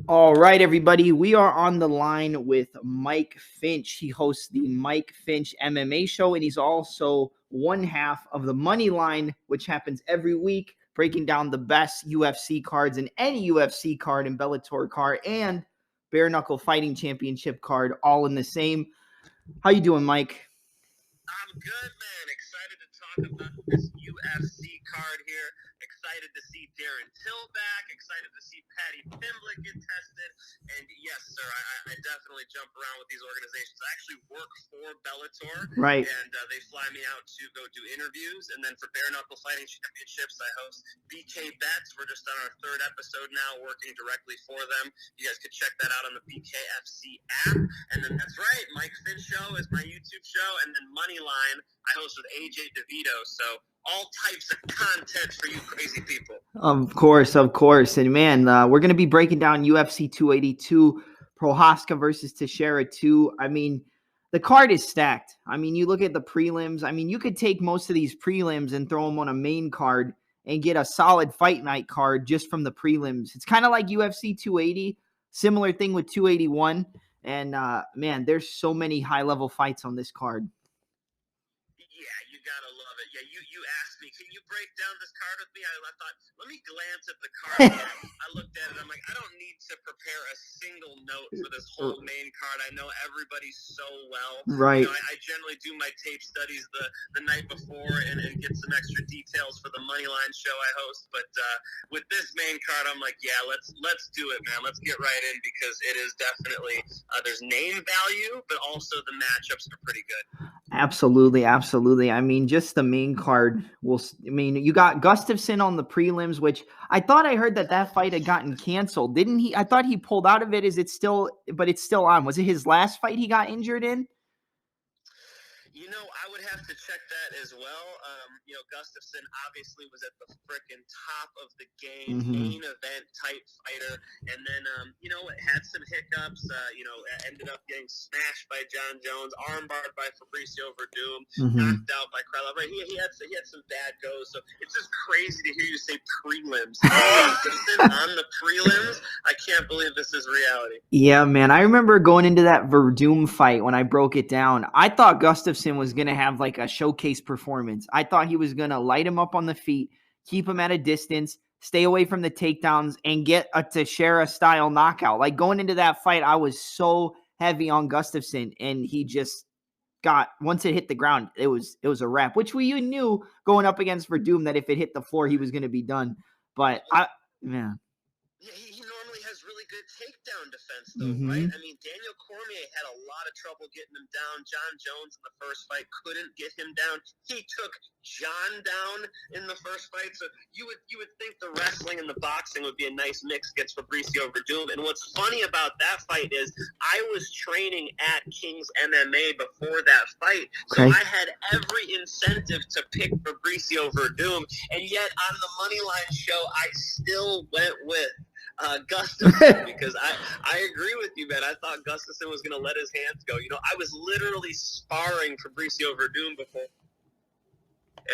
All right, everybody. We are on the line with Mike Finch. He hosts the Mike Finch MMA show, and he's also one half of the Money Line, which happens every week, breaking down the best UFC cards in any UFC card and Bellator card and bare knuckle fighting championship card, all in the same. How you doing, Mike? I'm good, man. Excited to talk about this UFC card here. Excited to see Darren Till back. Excited to see Patty Pimblett get tested. And yes, sir, I definitely jump around with these organizations. I actually work for Bellator, Right. and they fly me out to go do interviews. And then for Bare Knuckle Fighting Championships, I host BK Bets. We're just on our third episode now, working directly for them. You guys could check that out on the BKFC app. And then that's right, Mike Finch Show is my YouTube show, and then Moneyline I host with AJ DeVito. So all types of content for you crazy people. Of course. And man, we're going to be breaking down UFC 282, Prohaska versus Teixeira 2. I mean, the card is stacked. I mean, you look at the prelims. I mean, you could take most of these prelims and throw them on a main card and get a solid fight night card just from the prelims. It's kind of like UFC 280, similar thing with 281. And man, there's so many high-level fights on this card. Yeah, you gotta love it. Yeah, you asked me, can you break down this card with me? I thought, let me glance at the card. I looked at it. I'm like, I don't need to prepare a single note for this whole main card. I know everybody so well. Right. You know, I generally do my tape studies the night before and get some extra details for the Moneyline show I host. But with this main card, I'm like, yeah, let's do it, man. Let's get right in because it is definitely there's name value, but also the matchups are pretty good. Absolutely. I mean, just the main card you got Gustafsson on the prelims, which I thought I heard that fight had gotten canceled. Didn't he? I thought he pulled out of it. Is it still, but it's still on. Was it his last fight he got injured in? You know, I would have to check that as well. You know, Gustafsson obviously was at the frickin' top of the game, main event type fighter, and then you know, had some hiccups. You know, ended up getting smashed by John Jones, armbarred by Fabricio Verdum, knocked out by Krylov. Right? He had some bad goes. So it's just crazy to hear you say prelims. Gustafsson on the prelims. I can't believe this is reality. Yeah, man. I remember going into that Verdum fight when I broke it down. I thought Gustafsson was going to have like a showcase performance. I thought he was going to light him up on the feet, keep him at a distance, stay away from the takedowns, and get a Teixeira-style knockout. Like going into that fight, I was so heavy on Gustafsson, and he just got, once it hit the ground, it was a wrap, which we knew going up against Verdum that if it hit the floor, he was going to be done. But man. Yeah, he normally has really good takedown defense, though, right? I mean, Daniel Cormier had a lot of trouble getting him down. John Jones in the first fight couldn't get him down. He took John down in the first fight. So you would think the wrestling and the boxing would be a nice mix against Fabricio Verdum. And what's funny about that fight is I was training at King's MMA before that fight, so I had every incentive to pick Fabricio Verdum, and yet on the Moneyline show, I still went with Gustafsson because I agree with you, man. I thought Gustafsson was going to let his hands go. You know, I was literally sparring Fabricio Verdum before.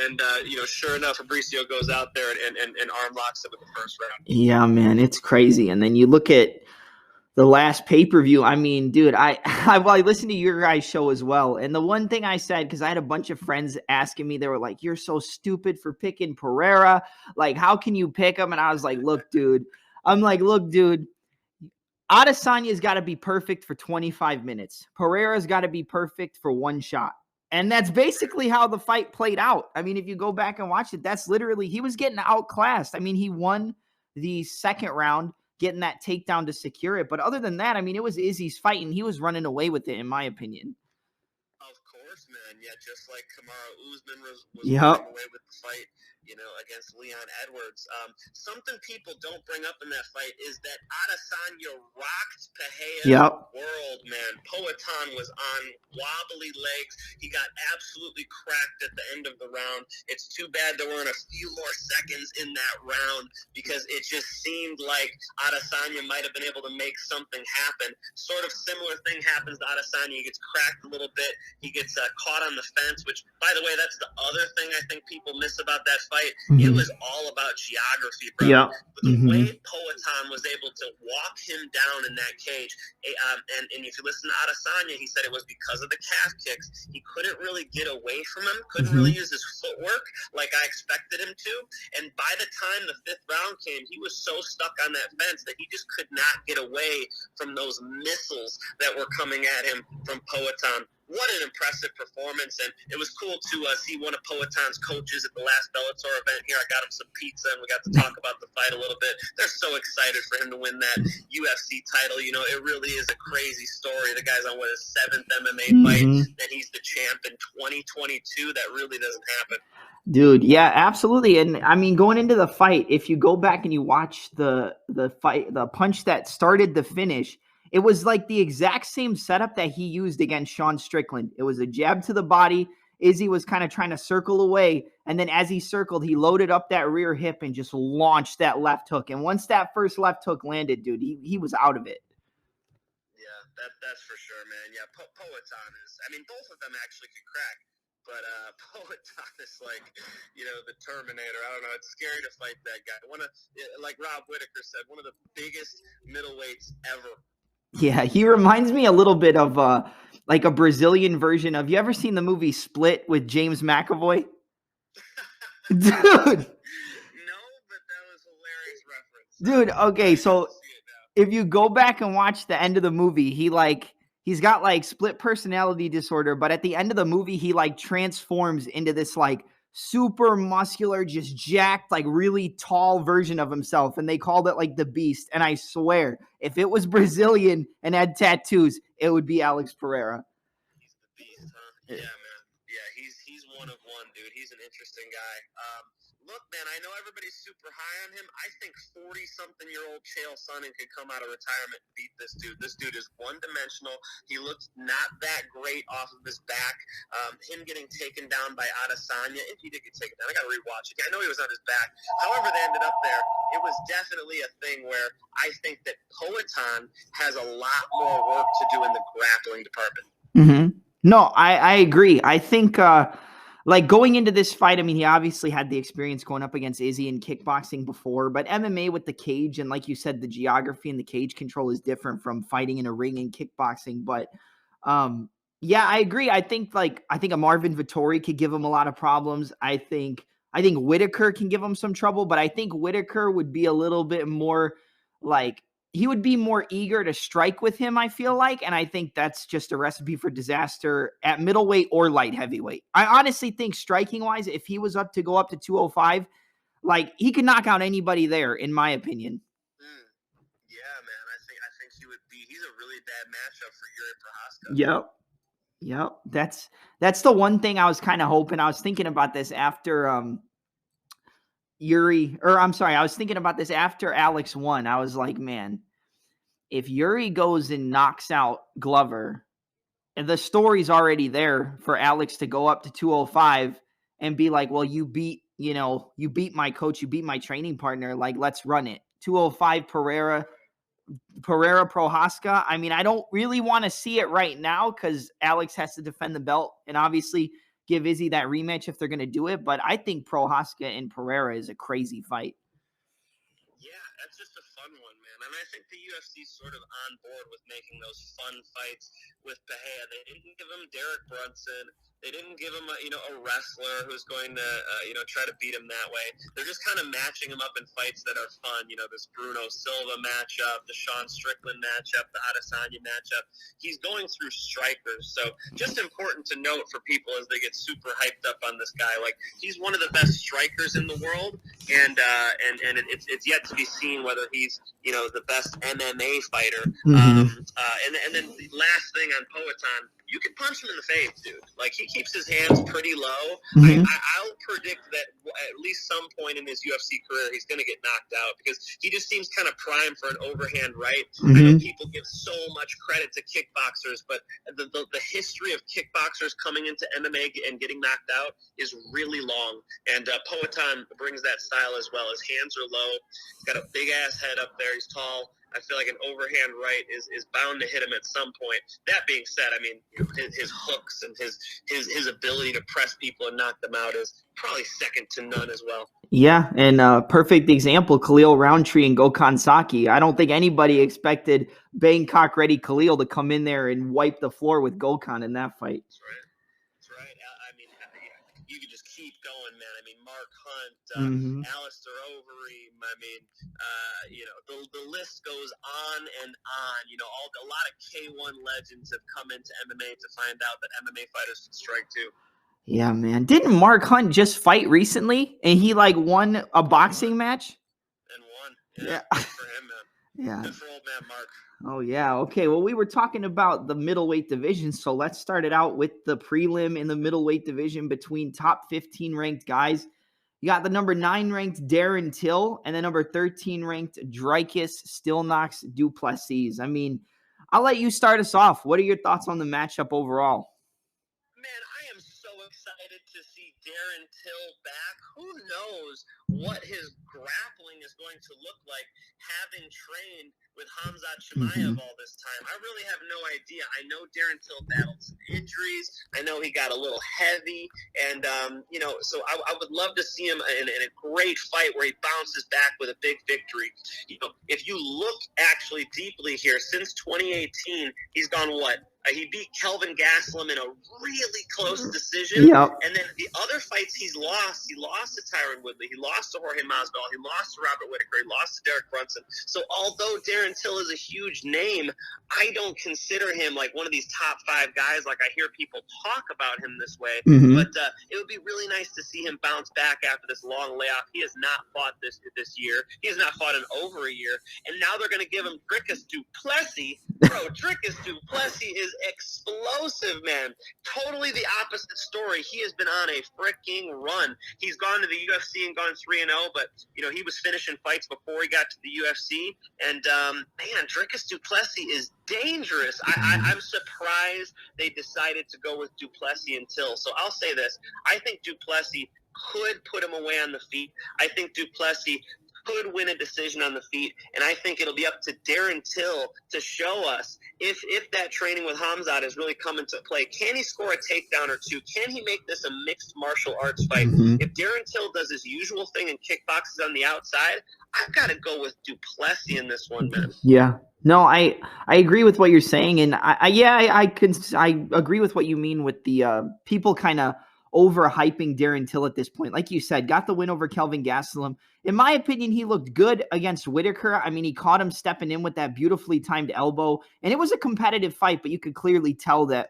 And, you know, sure enough, Fabricio goes out there and arm locks him in the first round. Yeah, man, it's crazy. And then you look at the last pay-per-view. I mean, dude, I listened to your guys' show as well. And the one thing I said, because I had a bunch of friends asking me, they were like, you're so stupid for picking Pereira. Like, how can you pick him? And I was like, look, dude, Adesanya's got to be perfect for 25 minutes. Pereira's got to be perfect for one shot. And that's basically how the fight played out. I mean, if you go back and watch it, that's literally, he was getting outclassed. I mean, he won the second round, getting that takedown to secure it. But other than that, I mean, it was Izzy's fight, and he was running away with it, in my opinion. Of course, man. Yeah, just like Kamaru Usman was running away with the fight, you know, against Leon Edwards. Something people don't bring up in that fight is that Adesanya rocked Pereira's world, man. Poatan was on wobbly legs. He got absolutely cracked at the end of the round. It's too bad there weren't a few more seconds in that round because it just seemed like Adesanya might have been able to make something happen. Sort of similar thing happens to Adesanya. He gets cracked a little bit. He gets caught on the fence, which, by the way, that's the other thing I think people miss about that fight. fight, it was all about geography, bro. Yeah. But the way Poatan was able to walk him down in that cage, and if you listen to Adesanya, he said it was because of the calf kicks. He couldn't really get away from him, couldn't really use his footwork like I expected him to. And by the time the 5th round came, he was so stuck on that fence that he just could not get away from those missiles that were coming at him from Poatan. What an impressive performance, and it was cool to see one of Poatan's coaches at the last Bellator event here. I got him some pizza, and we got to talk about the fight a little bit. They're so excited for him to win that UFC title. You know, it really is a crazy story. The guy's on, his 7th MMA fight, and he's the champ in 2022. That really doesn't happen. Dude, yeah, absolutely. And I mean, going into the fight, if you go back and you watch the fight, the punch that started the finish, it was like the exact same setup that he used against Sean Strickland. It was a jab to the body. Izzy was kind of trying to circle away. And then as he circled, he loaded up that rear hip and just launched that left hook. And once that first left hook landed, dude, he was out of it. Yeah, that's for sure, man. Yeah, Poatan is, I mean, both of them actually could crack. But Poatan is like, you know, the Terminator. I don't know. It's scary to fight that guy. Like Rob Whittaker said, one of the biggest middleweights ever. Yeah, he reminds me a little bit of like a Brazilian version of. You ever seen the movie Split with James McAvoy? Dude. No, but that was a hilarious reference. Dude, okay, so if you go back and watch the end of the movie, he's got like split personality disorder, but at the end of the movie, he like transforms into this like super muscular, just jacked, like really tall version of himself. And they called it like the Beast. And I swear, if it was Brazilian and had tattoos, it would be Alex Pereira. He's the Beast, huh? Yeah, man. Yeah, he's one of one, dude. He's an interesting guy. Look, man, I know everybody's super high on him. I think 40-something-year-old Chael Sonnen could come out of retirement and beat this dude. This dude is one-dimensional. He looks not that great off of his back. Him getting taken down by Adesanya, if he did get taken down, I got to rewatch it. I know he was on his back. However they ended up there, it was definitely a thing where I think that Poatan has a lot more work to do in the grappling department. No, I agree. I think like going into this fight, I mean, he obviously had the experience going up against Izzy in kickboxing before, but MMA with the cage and like you said, the geography and the cage control is different from fighting in a ring and kickboxing. But yeah, I agree. I think a Marvin Vettori could give him a lot of problems. I think Whittaker can give him some trouble, but I think Whittaker would be a little bit more like he would be more eager to strike with him, I feel like. And I think that's just a recipe for disaster at middleweight or light heavyweight. I honestly think striking wise, if he was up to go up to 205, like he could knock out anybody there, in my opinion. Yeah, man. I think he would be, he's a really bad matchup for Yuri Prochazka. Yep. That's the one thing I was kind of hoping. I was thinking about this after I was thinking about this after Alex won. I was like, man, if Yuri goes and knocks out Glover, and the story's already there for Alex to go up to 205 and be like, well, you beat my coach, you beat my training partner. Like, let's run it. 205 Pereira Prochazka. I mean, I don't really want to see it right now because Alex has to defend the belt and obviously give Izzy that rematch if they're going to do it. But I think Prochazka and Pereira is a crazy fight. Yeah, that's just a fun one, man. And I think the UFC's sort of on board with making those fun fights with Pereira. They didn't give him Derek Brunson. They didn't give him a wrestler who's going to try to beat him that way. They're just kind of matching him up in fights that are fun. You know, this Bruno Silva matchup, the Sean Strickland matchup, the Adesanya matchup. He's going through strikers, so just important to note for people as they get super hyped up on this guy. Like, he's one of the best strikers in the world, and it's yet to be seen whether he's the best MMA fighter. And then the last thing on Poatan. You can punch him in the face, dude. Like, he keeps his hands pretty low. I'll predict that at least some point in his UFC career, he's going to get knocked out because he just seems kind of primed for an overhand right. I know people give so much credit to kickboxers, but the history of kickboxers coming into MMA and getting knocked out is really long. And Poatan brings that style as well. His hands are low. He's got a big-ass head up there. He's tall. I feel like an overhand right is bound to hit him at some point. That being said, I mean, his hooks and his ability to press people and knock them out is probably second to none as well. Yeah, and perfect example, Khalil Roundtree and Gokhan Saki. I don't think anybody expected Bangkok ready Khalil to come in there and wipe the floor with Gokhan in that fight. That's right. That's right. I mean, you could just keep going, man. I mean, Mark Hunt, Alistair Overeem. I mean, the list goes on and on. You know, a lot of K1 legends have come into MMA to find out that MMA fighters can strike too. Yeah, man. Didn't Mark Hunt just fight recently and he won a boxing match? And won. Yeah. Good for him, man. Yeah. Good for old man Mark. Oh, yeah. Okay. Well, we were talking about the middleweight division. So let's start it out with the prelim in the middleweight division between top 15 ranked guys. You got the number 9 ranked Darren Till and the number 13 ranked Dricus Stillknox du Plessis. I mean, I'll let you start us off. What are your thoughts on the matchup overall? Man, I am so excited to see Darren Till back. Who knows what his grappling is going to look like having trained with Khamzat Chimaev all this time. I really have no idea. I know Darren Till battled some injuries. I know he got a little heavy. And, so I would love to see him in a great fight where he bounces back with a big victory. You know, if you look actually deeply here, since 2018, he's gone what? He beat Kelvin Gastelum in a really close decision. Yep. And then the other fights he lost to Tyron Woodley. He lost to Jorge Masvidal. He lost to Robert Whittaker. He lost to Derek Brunson. So although Darren Till is a huge name, I don't consider him like one of these top 5 guys. Like I hear people talk about him this way. But it would be really nice to see him bounce back after this long layoff. He has not fought this year. He has not fought in over a year. And now they're going to give him Dricus du Plessis. Bro, Dricus du Plessis is explosive, man. Totally the opposite story. He has been on a freaking run. He's gone to the UFC and gone 3-0, but he was finishing fights before he got to the UFC. And man, Dricus du Plessis is dangerous. I'm surprised they decided to go with du Plessis and Till. So I'll say this: I think du Plessis could put him away on the feet. I think du Plessis could win a decision on the feet, and I think it'll be up to Darren Till to show us if that training with Khamzat has really come into play. Can he score a takedown or two? Can he make this a mixed martial arts fight? If Darren Till does his usual thing and kickboxes on the outside, I've got to go with du Plessis in this one, man. Yeah. No, I agree with what you're saying, and I agree with what you mean with the people kind of overhyping Darren Till at this point. Like you said, got the win over Kelvin Gastelum. In my opinion, he looked good against Whittaker. I mean, he caught him stepping in with that beautifully timed elbow, and it was a competitive fight, but you could clearly tell that,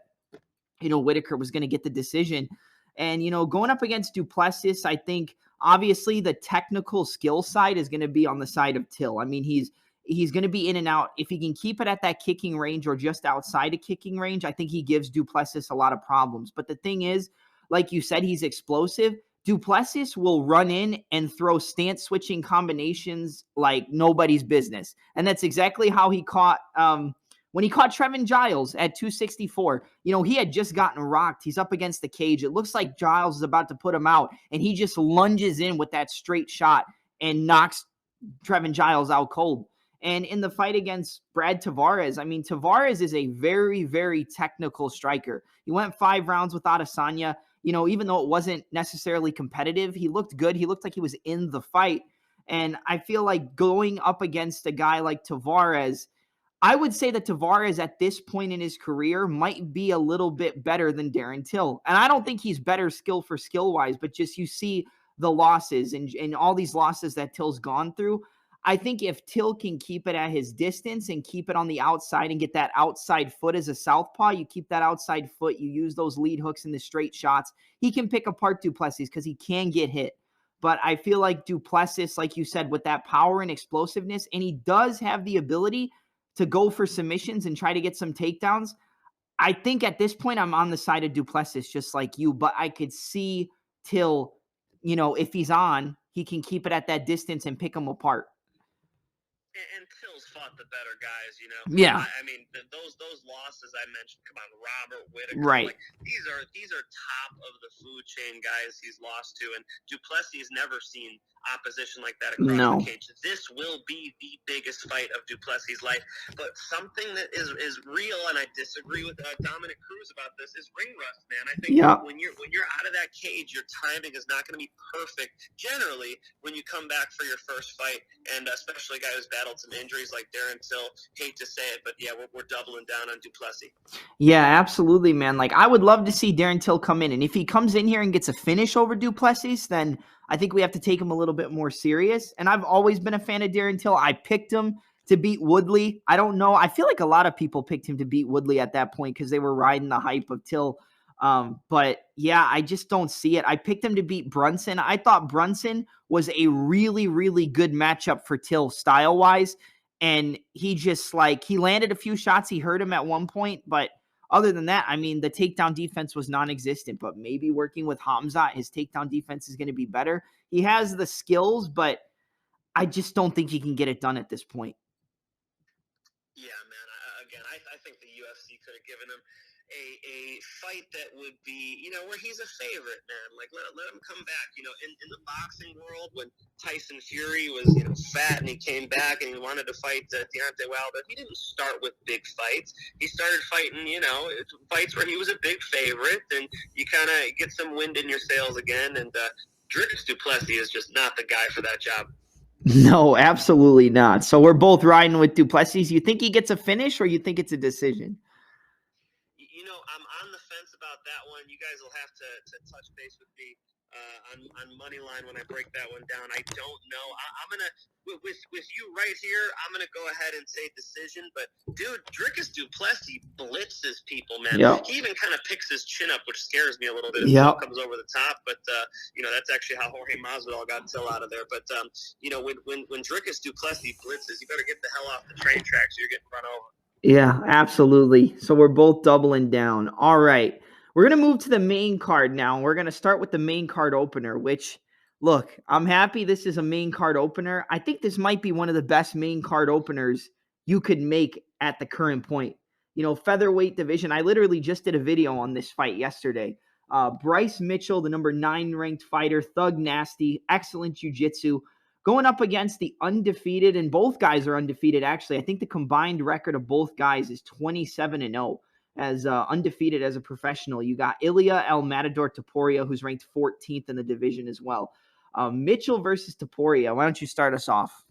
Whittaker was going to get the decision. And, going up against du Plessis, I think obviously the technical skill side is going to be on the side of Till. I mean, he's going to be in and out. If he can keep it at that kicking range or just outside of kicking range, I think he gives du Plessis a lot of problems. But the thing is, like you said, he's explosive. Du Plessis will run in and throw stance switching combinations like nobody's business. And that's exactly how he caught when he caught Trevin Giles at 264. He had just gotten rocked. He's up against the cage. It looks like Giles is about to put him out, and he just lunges in with that straight shot and knocks Trevin Giles out cold. And in the fight against Brad Tavares, I mean, Tavares is a very, very technical striker. He went 5 rounds with Adesanya. Even though it wasn't necessarily competitive, he looked good. He looked like he was in the fight. And I feel like going up against a guy like Tavares, I would say that Tavares at this point in his career might be a little bit better than Darren Till. And I don't think he's better skill for skill wise, but just you see the losses and all these losses that Till's gone through. I think if Till can keep it at his distance and keep it on the outside and get that outside foot as a southpaw, you keep that outside foot, you use those lead hooks and the straight shots, he can pick apart du Plessis because he can get hit. But I feel like du Plessis, like you said, with that power and explosiveness, and he does have the ability to go for submissions and try to get some takedowns. I think at this point I'm on the side of du Plessis just like you, but I could see Till, if he's on, he can keep it at that distance and pick him apart. And Till's fought the better guys, you know. Yeah. I mean, those losses I mentioned. Come on, Robert Whittaker. Right. Like these are top of the food chain guys he's lost to, and Duplessis has never seen opposition like that across No. the cage. This will be the biggest fight of Duplessis' life. But something that is real, and I disagree with Dominic Cruz about this, is ring rust, man. I think when you're out of that cage, your timing is not going to be perfect generally when you come back for your first fight, and especially a guy who's battled some injuries like Darren Till. Hate to say it, but yeah, we're doubling down on Duplessis. Yeah, absolutely, man. Like, I would love to see Darren Till come in, and if he comes in here and gets a finish over Duplessis, then I think we have to take him a little bit more serious. And I've always been a fan of Darren Till. I picked him to beat Woodley. I don't know. I feel like a lot of people picked him to beat Woodley at that point because they were riding the hype of Till. But yeah, I just don't see it. I picked him to beat Brunson. I thought Brunson was a really, really good matchup for Till style-wise. And he just he landed a few shots. He hurt him at one point, but other than that, I mean, the takedown defense was non-existent, but maybe working with Hamzat, his takedown defense is going to be better. He has the skills, but I just don't think he can get it done at this point. Yeah, man. I think the UFC could have given him a fight that would be, you know, where he's a favorite, man. Like, let him come back. You know, in the boxing world, when Tyson Fury was, you know, fat and he came back and he wanted to fight Deontay Wilder, he didn't start with big fights. He started fighting, you know, fights where he was a big favorite, and you kind of get some wind in your sails again. And Dricus du Plessis is just not the guy for that job. No, absolutely not. So we're both riding with Duplessis. You think he gets a finish, or you think it's a decision? You know, I'm on the fence about that one. You guys will have to touch base with me on money line when I break that one down. I don't know. I'm gonna with you right here. I'm gonna go ahead and say decision. But dude, Dricus du Plessis blitzes people, man. Yep. He even kind of picks his chin up, which scares me a little bit. Yep. It comes over the top, but you know, that's actually how Jorge Masvidal got Till out of there. But you know, when Dricus du Plessis blitzes, you better get the hell off the train tracks. You're getting run over. Yeah, absolutely. So we're both doubling down. All right. We're going to move to the main card now. We're going to start with the main card opener, which, look, I'm happy this is a main card opener. I think this might be one of the best main card openers you could make at the current point. You know, featherweight division. I literally just did a video on this fight yesterday. Bryce Mitchell, the number 9 ranked fighter, Thug Nasty, excellent jiu-jitsu, going up against the undefeated, and both guys are undefeated, actually. I think the combined record of both guys is 27-0 as undefeated as a professional. You got Ilya El Matador Topuria, who's ranked 14th in the division as well. Mitchell versus Topuria. Why don't you start us off?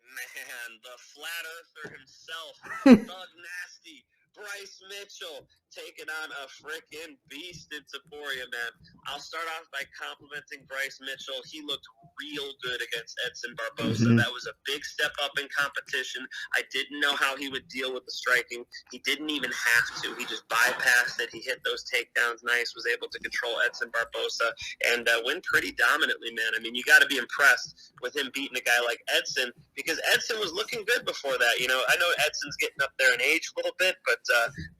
Man, the flat earther himself, Thug Nasty, Bryce Mitchell, taking on a freaking beast in Topuria, man. I'll start off by complimenting Bryce Mitchell. He looked real good against Edson Barboza. Mm-hmm. That was a big step up in competition. I didn't know how he would deal with the striking. He didn't even have to. He just bypassed it. He hit those takedowns nice, was able to control Edson Barboza, and win pretty dominantly, man. I mean, you got to be impressed with him beating a guy like Edson, because Edson was looking good before that. You know, I know Edson's getting up there in age a little bit, but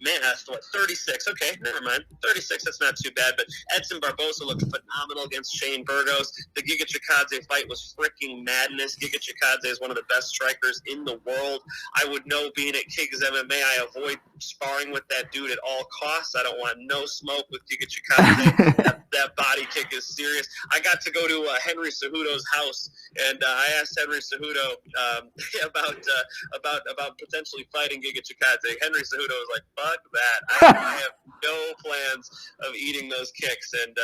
man, that's what, 36. Okay, never mind. 36, that's not too bad. But Edson Barboza looked phenomenal against Shane Burgos. The Giga Chikadze fight was freaking madness. Giga Chikadze is one of the best strikers in the world. I would know, being at Kig's MMA, I avoid sparring with that dude at all costs. I don't want no smoke with Giga Chikadze. that body kick is serious. I got to go to Henry Cejudo's house, and I asked Henry Cejudo about potentially fighting Giga Chikadze. Henry Cejudo was like, fuck that. I have no plans of eating those kicks. And,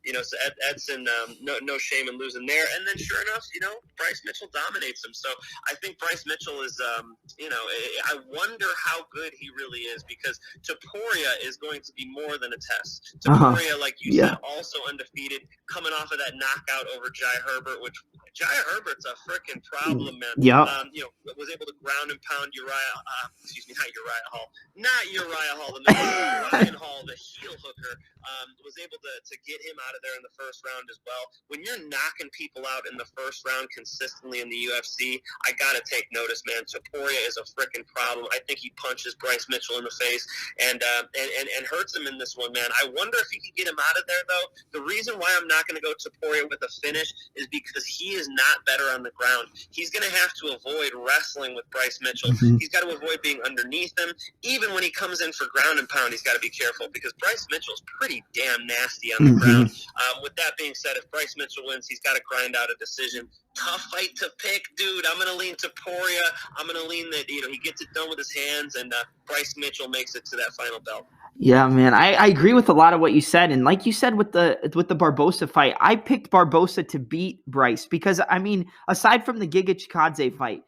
you know, so Edson, no shame in losing there. And then sure enough, you know, Bryce Mitchell dominates him. So I think Bryce Mitchell is, you know, I wonder how good he really is, because Topuria is going to be more than a test. Topuria, like you said, also undefeated, coming off of that knockout over Jai Herbert, which Jai Herbert's a freaking problem, man. Yeah. You know, was able to ground and pound not Uriah Hall, the Ryan Hall, the heel hooker. was able to get him out of there in the first round as well. When you're knocking people out in the first round consistently in the UFC, I got to take notice, man. Topuria is a freaking problem. I think he punches Bryce Mitchell in the face and hurts him in this one, man. I wonder if he can get him out of there, though. The reason why I'm not going to go Topuria with a finish is because he is not better on the ground. He's going to have to avoid wrestling with Bryce Mitchell. Mhm. He's got to avoid being underneath him. Even when he comes in for ground and pound, he's got to be careful because Bryce Mitchell's pretty damn nasty on the ground. With that being said, if Bryce Mitchell wins, he's got to grind out a decision. Tough fight to pick, dude. I'm going to lean Topuria. I'm going to lean that he gets it done with his hands, and Bryce Mitchell makes it to that final belt. Yeah, man, I agree with a lot of what you said, and like you said with the Barbosa fight, I picked Barbosa to beat Bryce because I mean, aside from the Giga Chikadze fight,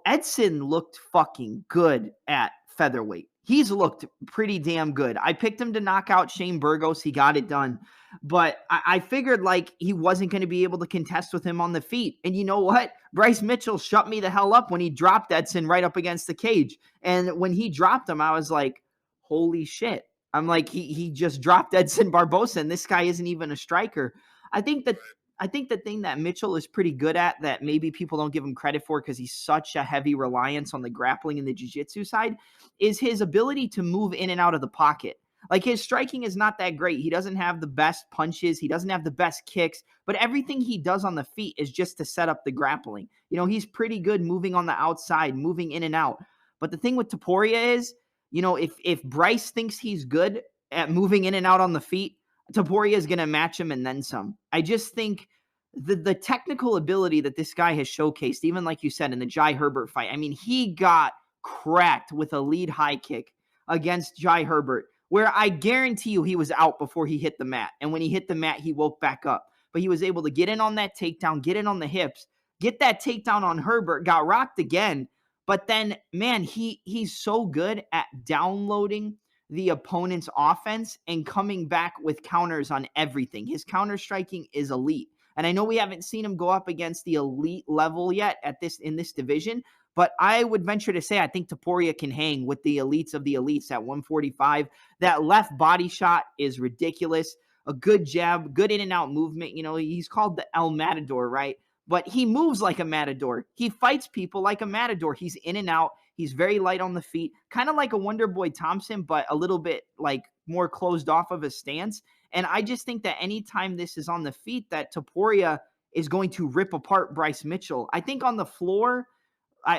Edson looked fucking good at featherweight. He's looked pretty damn good. I picked him to knock out Shane Burgos. He got it done, but I figured like he wasn't going to be able to contest with him on the feet. And you know what? Bryce Mitchell shut me the hell up when he dropped Edson right up against the cage. And when he dropped him, I was like, holy shit. I'm like, he just dropped Edson Barbosa, and this guy isn't even a striker. I think the thing that Mitchell is pretty good at that maybe people don't give him credit for because he's such a heavy reliance on the grappling and the jiu-jitsu side is his ability to move in and out of the pocket. Like his striking is not that great. He doesn't have the best punches. He doesn't have the best kicks, but everything he does on the feet is just to set up the grappling. He's pretty good moving on the outside, moving in and out. But the thing with Topuria is, if Bryce thinks he's good at moving in and out on the feet, Topuria is going to match him and then some. I just think the technical ability that this guy has showcased, even like you said in the Jai Herbert fight, I mean, he got cracked with a lead high kick against Jai Herbert, where I guarantee you he was out before he hit the mat. And when he hit the mat, he woke back up. But he was able to get in on that takedown, get in on the hips, get that takedown on Herbert, got rocked again. But then, man, he's so good at downloading the opponent's offense and coming back with counters on everything. His counter striking is elite. And I know we haven't seen him go up against the elite level yet in this division, but I would venture to say I think Topuria can hang with the elites of the elites at 145. That left body shot is ridiculous. A good jab, good in and out movement. He's called the El Matador, right? But he moves like a matador. He fights people like a matador. He's in and out. He's very light on the feet, kind of like a Wonder Boy Thompson, but a little bit like more closed off of a stance. And I just think that anytime this is on the feet, that Topuria is going to rip apart Bryce Mitchell. I think on the floor,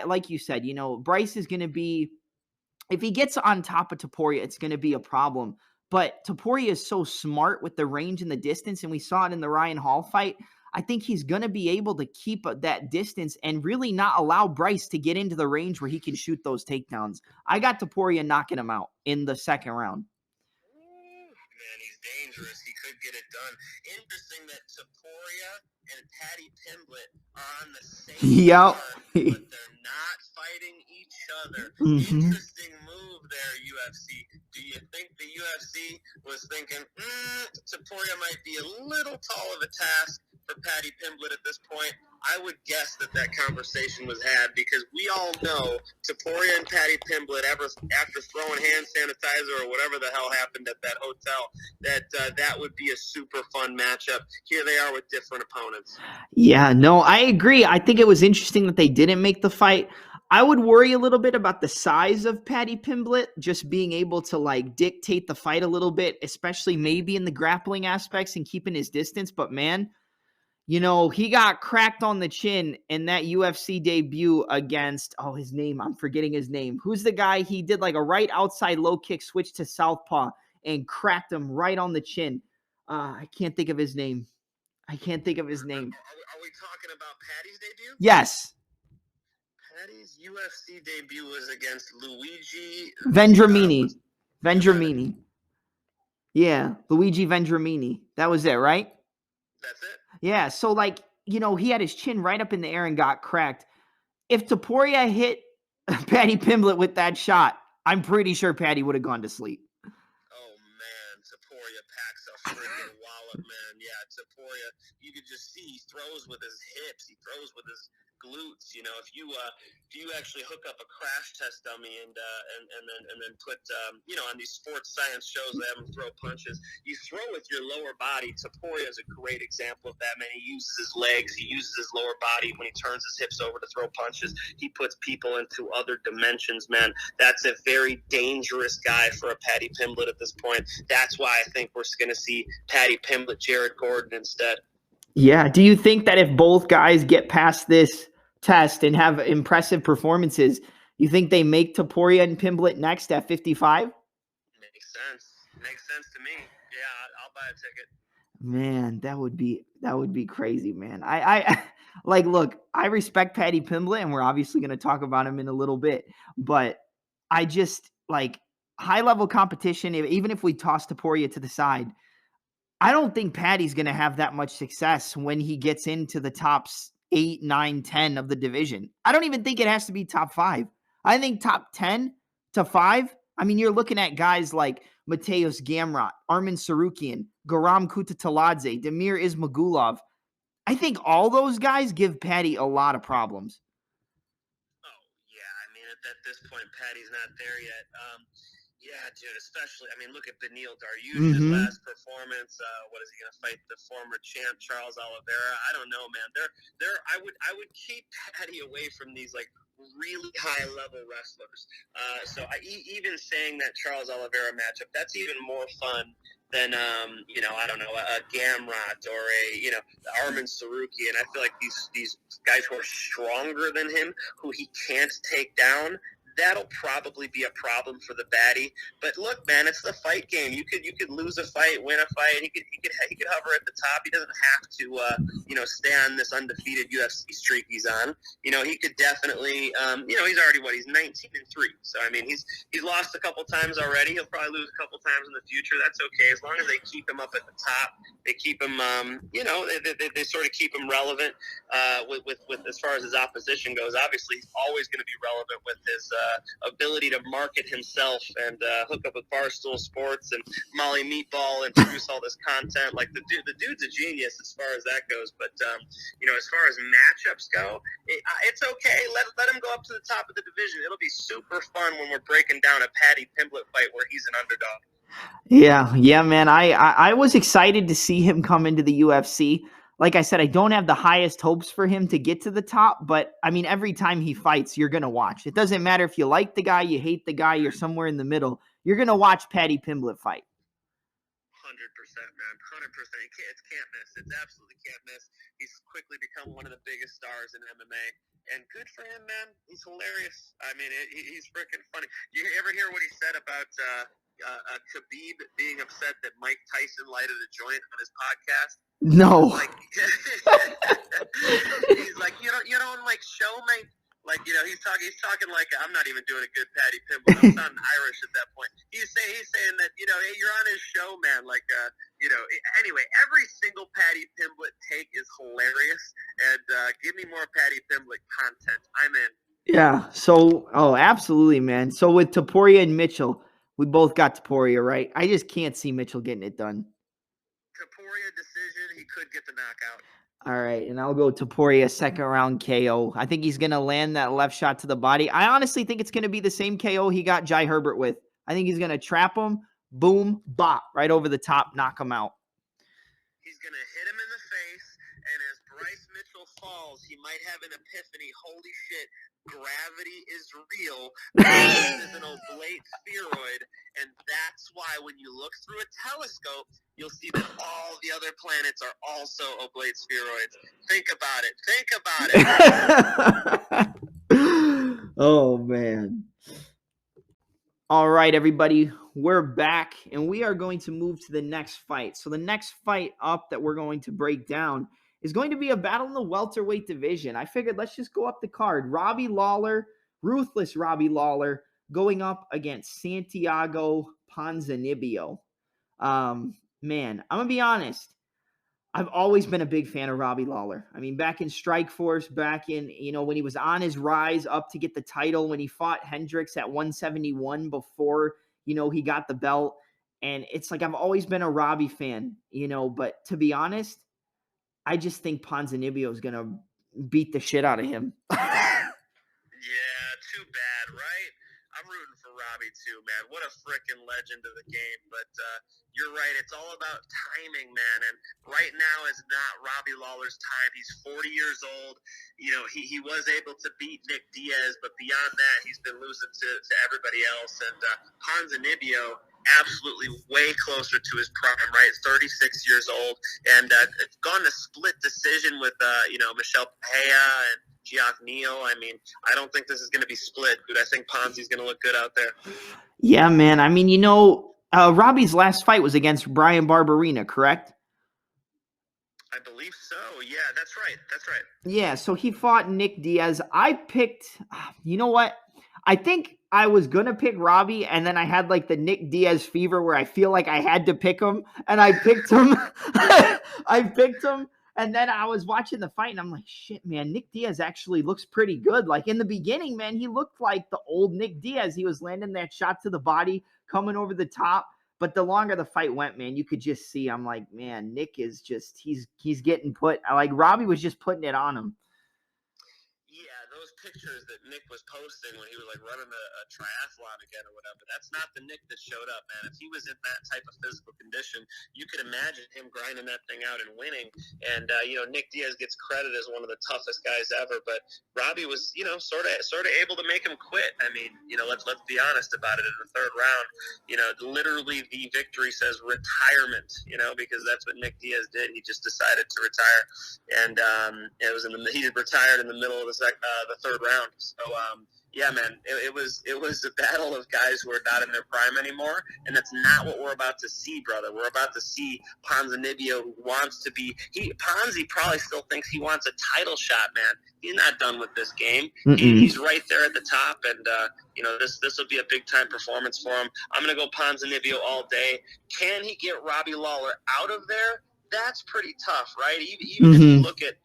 like you said, Bryce is going to be, if he gets on top of Topuria, it's going to be a problem. But Topuria is so smart with the range and the distance, and we saw it in the Ryan Hall fight. I think he's going to be able to keep that distance and really not allow Bryce to get into the range where he can shoot those takedowns. I got Topuria knocking him out in the second round. Man, he's dangerous. He could get it done. Interesting that Topuria and Paddy Pimblett are on the same card, but they're not fighting each other. Interesting move there, UFC. Do you think the UFC was thinking, Topuria might be a little tall of a task for Paddy Pimblett at this point? I would guess that conversation was had because we all know Topuria and Paddy Pimblett, after throwing hand sanitizer or whatever the hell happened at that hotel, that would be a super fun matchup. Here they are with different opponents. Yeah, no, I agree. I think it was interesting that they didn't make the fight. I would worry a little bit about the size of Paddy Pimblett, just being able to like dictate the fight a little bit, especially maybe in the grappling aspects and keeping his distance. But man, he got cracked on the chin in that UFC debut against, his name, I'm forgetting his name. Who's the guy? He did like a right outside low kick, switch to southpaw, and cracked him right on the chin. I can't think of his name. Are we talking about Paddy's debut? Yes. Paddy's UFC debut was against Luigi Vendramini. Yeah, Luigi Vendramini. That was it, right? That's it. Yeah, so he had his chin right up in the air and got cracked. If Topuria hit Paddy Pimblett with that shot, I'm pretty sure Paddy would have gone to sleep. Oh, man, Topuria packs a freaking wallop, man. Yeah, Topuria, you could just see he throws with his hips. He throws with his glutes. If you actually hook up a crash test dummy and then put on these sports science shows they have him throw punches. You throw with your lower body. Topuria is a great example of that. Man, he uses his legs. He uses his lower body when he turns his hips over to throw punches. He puts people into other dimensions. Man, that's a very dangerous guy for a Paddy Pimblett at this point. That's why I think we're going to see Paddy Pimblett, Jared Gordon instead. Yeah. Do you think that if both guys get past this test and have impressive performances, you think they make Topuria and Pimblett next at 55? Makes sense to me. Yeah, I'll buy a ticket. Man, that would be crazy, man. I like, look, I respect Paddy Pimblett, and we're obviously going to talk about him in a little bit, but I just like high level competition. Even if we toss Topuria to the side, I don't think Paddy's going to have that much success when he gets into the tops 8, 9, 10 of the division. I don't even think it has to be top 5. I think top 10 to 5. I mean, you're looking at guys like Mateusz Gamrot, Arman Sarukian, Garam Kutateladze, Damir Ismagulov. I think all those guys give Paddy a lot of problems. Oh, yeah. I mean, at this point, Paddy's not there yet. Yeah, dude, especially, I mean, look at Beneil Dariush's last performance. What is he going to fight the former champ, Charles Oliveira? I don't know, man. I would keep Paddy away from these, like, really high-level wrestlers. Even saying that Charles Oliveira matchup, that's even more fun than, I don't know, a Gamrot or Arman Saruki. And I feel like these guys who are stronger than him, who he can't take down, that'll probably be a problem for the baddie. But look, man, it's the fight game. You could lose a fight, win a fight. He could hover at the top. He doesn't have to stay on this undefeated UFC streak he's on. He could definitely he's already he's 19-3. So I mean he's lost a couple times already. He'll probably lose a couple times in the future. That's okay as long as they keep him up at the top. They keep him they sort of keep him relevant with as far as his opposition goes. Obviously he's always going to be relevant with his ability to market himself and hook up with Barstool Sports and Molly Meatball and produce all this content. Like the dude's a genius as far as that goes. But as far as matchups go, it's okay. Let him go up to the top of the division. It'll be super fun when we're breaking down a Paddy Pimblett fight where he's an underdog. Yeah, man. I was excited to see him come into the UFC. Like I said, I don't have the highest hopes for him to get to the top, but I mean, every time he fights, you're going to watch. It doesn't matter if you like the guy, you hate the guy, you're somewhere in the middle. You're going to watch Paddy Pimblett fight. 100%, man. 100%. It can't miss. It's absolutely can't miss. He's quickly become one of the biggest stars in MMA. And good for him, man. He's hilarious. I mean, he's freaking funny. You ever hear what he said about Khabib being upset that Mike Tyson lighted a joint on his podcast? No. He's like, you don't like show me. Like, he's talking like, I'm not even doing a good Paddy Pimblett. I'm sounding Irish at that point. He's saying that, hey, you're on his show, man. Like, anyway, every single Paddy Pimblett take is hilarious. And give me more Paddy Pimblett content. I'm in. Yeah. So, absolutely, man. So with Topuria and Mitchell, we both got Topuria, right? I just can't see Mitchell getting it done. Topuria decision, he could get the knockout. All right, and I'll go Topuria second round KO. I think he's going to land that left shot to the body. I honestly think it's going to be the same KO he got Jai Herbert with. I think he's going to trap him, boom, bop, right over the top, knock him out. He's going to hit him in the face, and as Bryce Mitchell falls, he might have an epiphany. Holy shit, gravity is real. This is an oblate spheroid, and that's why when you look through a telescope, you'll see that all the other planets are also oblate spheroids. Think about it. Oh, man. All right, everybody, we're back, and we are going to move to the next fight. So the next fight up that we're going to break down is going to be a battle in the welterweight division. I figured let's just go up the card. Robbie Lawler, ruthless Robbie Lawler, going up against Santiago Ponzinibbio. Man, I'm going to be honest. I've always been a big fan of Robbie Lawler. I mean, back in Strikeforce, back in, when he was on his rise up to get the title, when he fought Hendricks at 171 before, he got the belt. And it's like I've always been a Robbie fan, but to be honest, I just think Ponzinibbio is going to beat the shit out of him. Yeah, too bad, right? I'm rooting for Robbie too, man. What a freaking legend of the game. But you're right. It's all about timing, man. And right now is not Robbie Lawler's time. He's 40 years old. You know, he was able to beat Nick Diaz, but beyond that, he's been losing to everybody else. And Ponzinibbio, absolutely way closer to his prime, right? 36 years old. And gone to split decision with, Michelle Pea and Geoff Neal. I mean, I don't think this is going to be split, dude. I think Ponzi's going to look good out there. Yeah, man. I mean, Robbie's last fight was against Brian Barberena, correct? I believe so. Yeah, that's right. That's right. Yeah, so he fought Nick Diaz. I picked, you know what? I think I was going to pick Robbie, and then I had like the Nick Diaz fever where I feel like I had to pick him, and I picked him. I picked him, and then I was watching the fight, and I'm like, shit, man, Nick Diaz actually looks pretty good. Like in the beginning, man, he looked like the old Nick Diaz. He was landing that shot to the body, coming over the top. But the longer the fight went, man, you could just see, I'm like, man, Nick is just, he's getting put, like Robbie was just putting it on him. Yeah, those pictures that Nick was posting when he was like running a triathlon again or whatever, that's not the Nick that showed up, man. If he was in that type of physical condition, you could imagine him grinding that thing out and winning. And Nick Diaz gets credit as one of the toughest guys ever, but Robbie was, sort of able to make him quit. I mean, let's be honest about it. In the third round, literally the victory says retirement, because that's what Nick Diaz did. He just decided to retire, and it was he retired in the middle of the third round. So yeah, man, it was a battle of guys who are not in their prime anymore, and that's not what we're about to see, brother. We're about to see Ponzinibbio, who wants to be. Ponzi probably still thinks he wants a title shot, man. He's not done with this game. He's right there at the top, and this will be a big time performance for him. I'm gonna go Ponzinibbio all day. Can he get Robbie Lawler out of there? That's pretty tough, right? Even if you look at,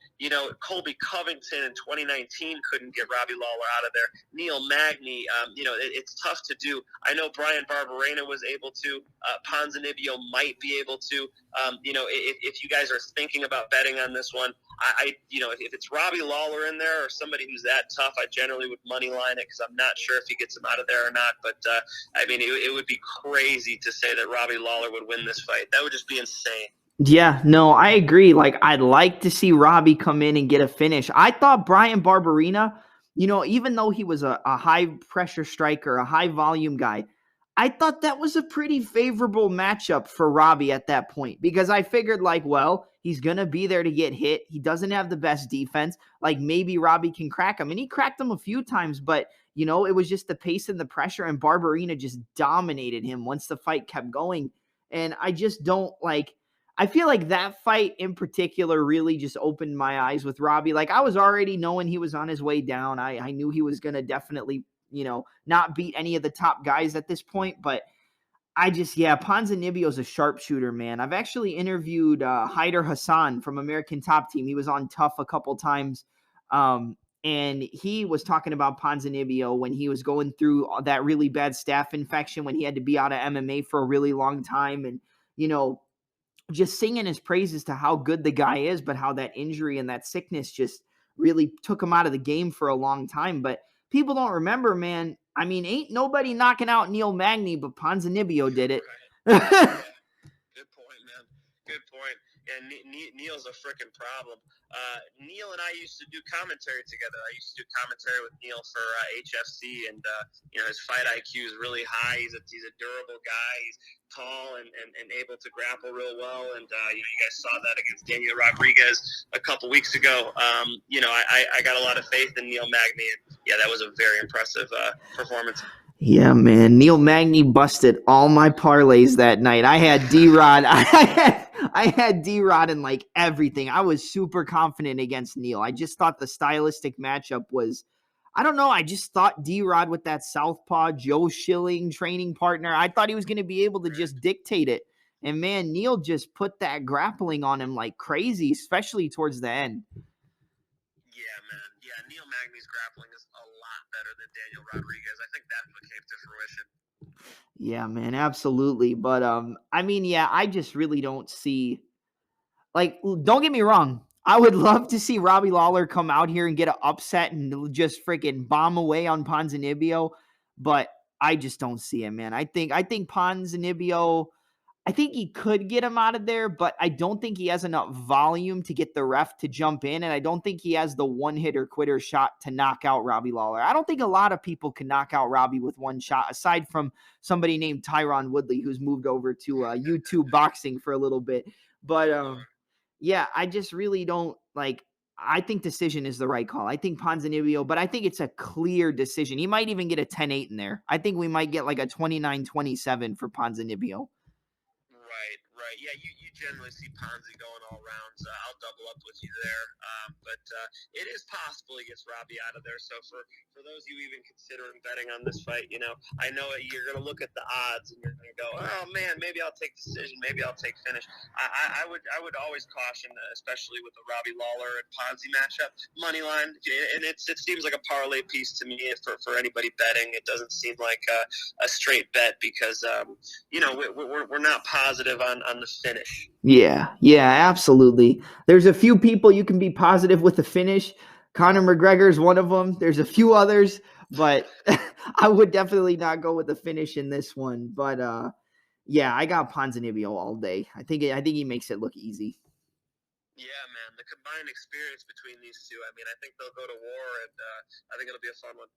Colby Covington in 2019 couldn't get Robbie Lawler out of there. Neil Magny, it's tough to do. I know Brian Barberena was able to. Ponzinibbio might be able to. If you guys are thinking about betting on this one, if it's Robbie Lawler in there or somebody who's that tough, I generally would money line it because I'm not sure if he gets him out of there or not. But, it would be crazy to say that Robbie Lawler would win this fight. That would just be insane. Yeah, no, I agree. Like, I'd like to see Robbie come in and get a finish. I thought Brian Barberena, even though he was a high-pressure striker, a high-volume guy, I thought that was a pretty favorable matchup for Robbie at that point because I figured, like, well, he's going to be there to get hit. He doesn't have the best defense. Like, maybe Robbie can crack him. And he cracked him a few times, but, it was just the pace and the pressure, and Barberena just dominated him once the fight kept going. And I just don't, like... I feel like that fight in particular really just opened my eyes with Robbie. Like, I was already knowing he was on his way down. I knew he was going to definitely, not beat any of the top guys at this point. But Ponzinibbio is a sharpshooter, man. I've actually interviewed Haider Hassan from American Top Team. He was on Tough a couple times. And he was talking about Ponzinibbio when he was going through that really bad staph infection, when he had to be out of MMA for a really long time. And, just singing his praises to how good the guy is, but how that injury and that sickness just really took him out of the game for a long time. But people don't remember, man. I mean, ain't nobody knocking out Neil Magny, but Ponzinibbio did it. Right. Good point, man. Good point. Yeah, Neil's a freaking problem. Neil and I used to do commentary together. I used to do commentary with Neil for HFC, and his fight IQ is really high. He's a durable guy. He's tall and able to grapple real well. And you guys saw that against Daniel Rodriguez a couple weeks ago. I got a lot of faith in Neil Magny, and yeah, that was a very impressive performance. Yeah, man. Neil Magny busted all my parlays that night. I had D-Rod. I had D-Rod in like everything. I was super confident against Neil. I just thought the stylistic matchup was, I don't know. I just thought D-Rod with that southpaw Joe Schilling training partner, I thought he was going to be able to just dictate it. And man, Neil just put that grappling on him like crazy, especially towards the end. Yeah, man. Yeah, Neil Magny's grappling is a lot better than Daniel Rodriguez. I think that came to fruition. Yeah, man, absolutely. But I just really don't see, like, don't get me wrong. I would love to see Robbie Lawler come out here and get an upset and just freaking bomb away on Ponzinibbio, but I just don't see it, man. I think Ponzinibbio, I think he could get him out of there, but I don't think he has enough volume to get the ref to jump in, and I don't think he has the one-hitter quitter shot to knock out Robbie Lawler. I don't think a lot of people can knock out Robbie with one shot, aside from somebody named Tyron Woodley, who's moved over to YouTube boxing for a little bit. But yeah, I just really don't like. I think decision is the right call. I think Ponzinibbio, but I think it's a clear decision. He might even get a 10-8 in there. I think we might get like a 29-27 for Ponzinibbio. Right. Yeah, you generally see Ponzi going all rounds. I'll double up with you there. But it is possible he gets Robbie out of there. So for those of you even considering betting on this fight, I know you're going to look at the odds and you're going to go, oh man, maybe I'll take decision, maybe I'll take finish. I would always caution, especially with the Robbie Lawler and Ponzi matchup, money line, and it seems like a parlay piece to me for anybody betting. It doesn't seem like a straight bet because we're not positive on the finish. Yeah, absolutely. There's a few people you can be positive with the finish. Conor McGregor is one of them. There's a few others, but I would definitely not go with the finish in this one. But yeah, I got Ponzinibbio all day. I think he makes it look easy. Yeah, man, the combined experience between these two. I mean, I think they'll go to war, and I think it'll be a fun one.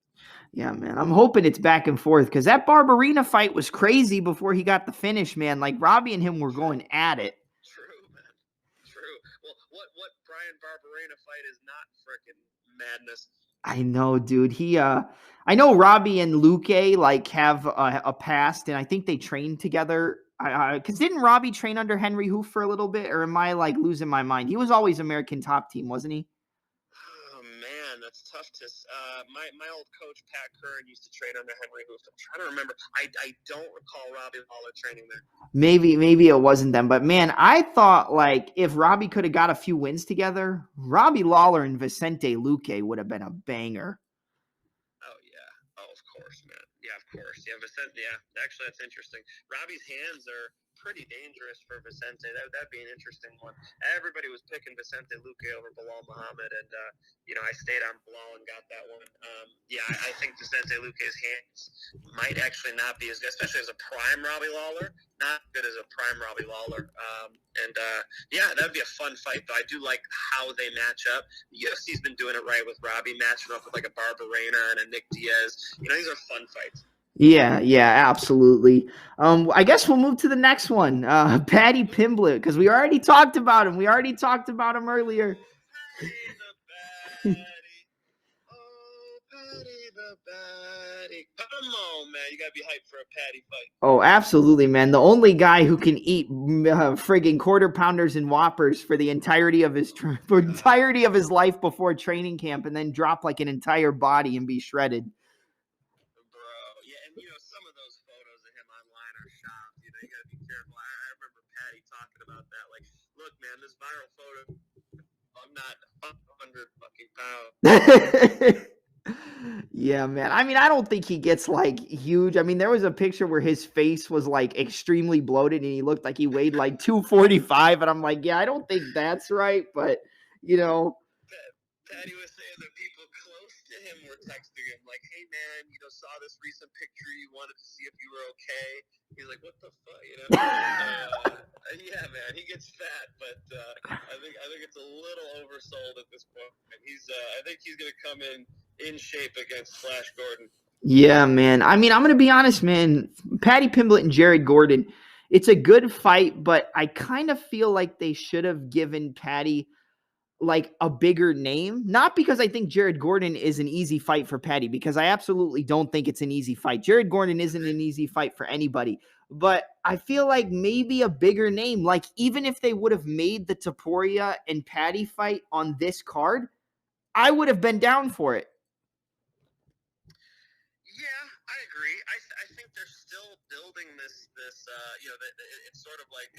Yeah, man. I'm hoping it's back and forth because that Barberena fight was crazy before he got the finish, man. Like Robbie and him were going at it. True, man. True. Well, what Brian Barberena fight is not freaking madness? I know, dude. I know Robbie and Luque like have a past, and I think they trained together. Because didn't Robbie train under Henry Hoof for a little bit, or am I like losing my mind? He was always American Top Team, wasn't he? Oh man, that's tough to. My old coach Pat Curran used to train under Henry Hoof. I'm trying to remember. I don't recall Robbie Lawler training there. Maybe it wasn't them, but man, I thought like if Robbie could have got a few wins together, Robbie Lawler and Vicente Luque would have been a banger. Oh yeah. Oh, of course, man. Yeah, of course. Yeah, Vicente. Yeah, actually, that's interesting. Robbie's hands are pretty dangerous for Vicente. That'd be an interesting one. Everybody was picking Vicente Luque over Bilal Muhammad, and I stayed on Bilal and got that one. Yeah, I think Vicente Luque's hands might actually not be as good, especially as a prime Robbie Lawler. Not good as a prime Robbie Lawler. Yeah, that'd be a fun fight. Though I do like how they match up. The UFC's been doing it right with Robbie matching up with like a Barberena and a Nick Diaz. These are fun fights. Yeah, absolutely. I guess we'll move to the next one. Paddy Pimblett, because we already talked about him. We already talked about him earlier. Paddy. Oh, Paddy the Paddy. Come on, man. You got to be hyped for a Paddy fight. Oh, absolutely, man. The only guy who can eat friggin' quarter pounders and whoppers for the entirety of his life before training camp and then drop like an entire body and be shredded. Some of those photos of him online are shocked. You got to be careful. I remember Paddy talking about that. Like, look, man, this viral photo, I'm not 500 fucking pounds. Yeah, man. I mean, I don't think he gets like huge. I mean, there was a picture where his face was like extremely bloated and he looked like he weighed like 245. And I'm like, yeah, I don't think that's right. But, Paddy was saying that people close to him were texting him like, hey, man, saw this recent picture. You wanted to see if you were okay. He's like, what the fuck? Yeah, man, he gets fat, but I think it's a little oversold at this point. And I think he's going to come in shape against Flash Gordon. Yeah, man. I mean, I'm going to be honest, man. Paddy Pimblett and Jared Gordon, it's a good fight, but I kind of feel like they should have given Paddy like a bigger name, not because I think Jared Gordon is an easy fight for Paddy, because I absolutely don't think it's an easy fight. Jared Gordon isn't an easy fight for anybody, but I feel like maybe a bigger name, like even if they would have made the Topuria and Paddy fight on this card, I would have been down for it. Yeah, I agree. I I think they're still building this it's sort of like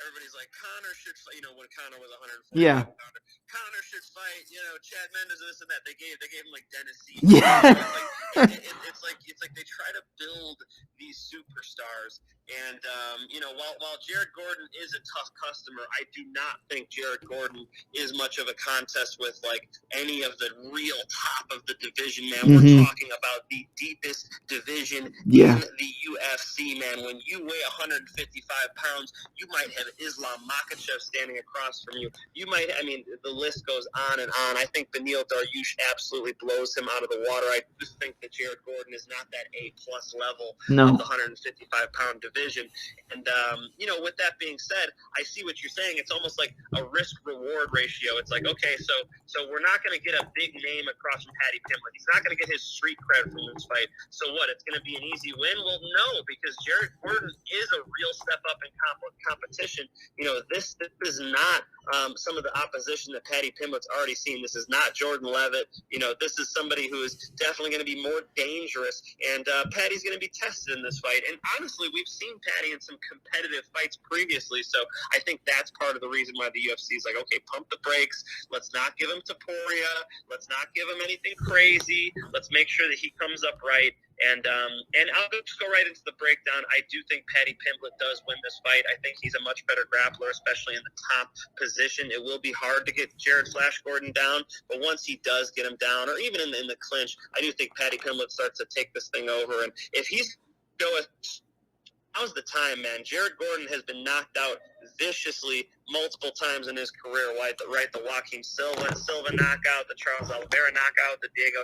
everybody's like Conor should fight, when Conor was 145 Yeah. pounder, Conor should fight, Chad Mendes and this and that. They gave him like Dennis Siege. Yeah. It's like they try to build these superstars, and while Jared Gordon is a tough customer, I do not think Jared Gordon is much of a contest with like any of the real top of the division, man. Mm-hmm. We're talking about the deepest division Yeah. in the UFC, man. When you weigh 155 pounds, you might have Islam Makhachev standing across from you. You might, the list goes on and on. I think Beneil Dariush absolutely blows him out of the water. I just think that Jared Gordon is not that A-plus level of the 155-pound division. And, with that being said, I see what you're saying. It's almost like a risk-reward ratio. It's like, okay, so we're not going to get a big name across from Paddy Pimblett. He's not going to get his street cred from this fight. So what? It's going to be an easy win? Well, no, because Jared Gordon is a real step up in competition. This is not some of the opposition that Paddy Pimblett's already seen. This is not Jordan Levitt. This is somebody who is definitely going to be more dangerous, and Paddy's going to be tested in this fight. And honestly, we've seen Paddy in some competitive fights previously, so I think that's part of the reason why the UFC is like, okay, pump the brakes. Let's not give him Taporia. Let's not give him anything crazy. Let's make sure that he comes up right. And I'll just go right into the breakdown. I do think Paddy Pimblett does win this fight. I think he's a much better grappler, especially in the top position. It will be hard to get Jared Flash Gordon down, but once he does get him down, or even in the clinch, I do think Paddy Pimblett starts to take this thing over. And if he's going, now's the time, man. Jared Gordon has been knocked out viciously multiple times in his career, right? The Joaquin Silva knockout, the Charles Oliveira knockout, the Diego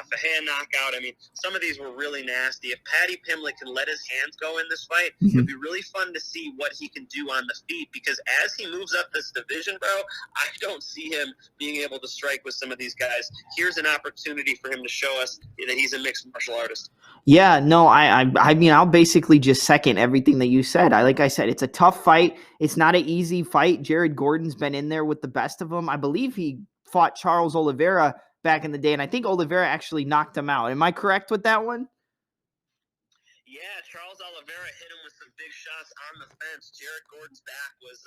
Ferreira knockout. Some of these were really nasty. If Paddy Pimblett can let his hands go in this fight, it'd be really fun to see what he can do on the feet, because as he moves up this division, bro, I don't see him being able to strike with some of these guys. Here's an opportunity for him to show us that he's a mixed martial artist. Yeah, no, I'll basically just second everything that you said. Like I said, it's a tough fight. It's not an easy fight. Jared Gordon's been in there with the best of them. I believe he fought Charles Oliveira back in the day, and I think Oliveira actually knocked him out. Am I correct with that one? Yeah, Charles Oliveira hit him with some big shots on the fence. Jared Gordon's back was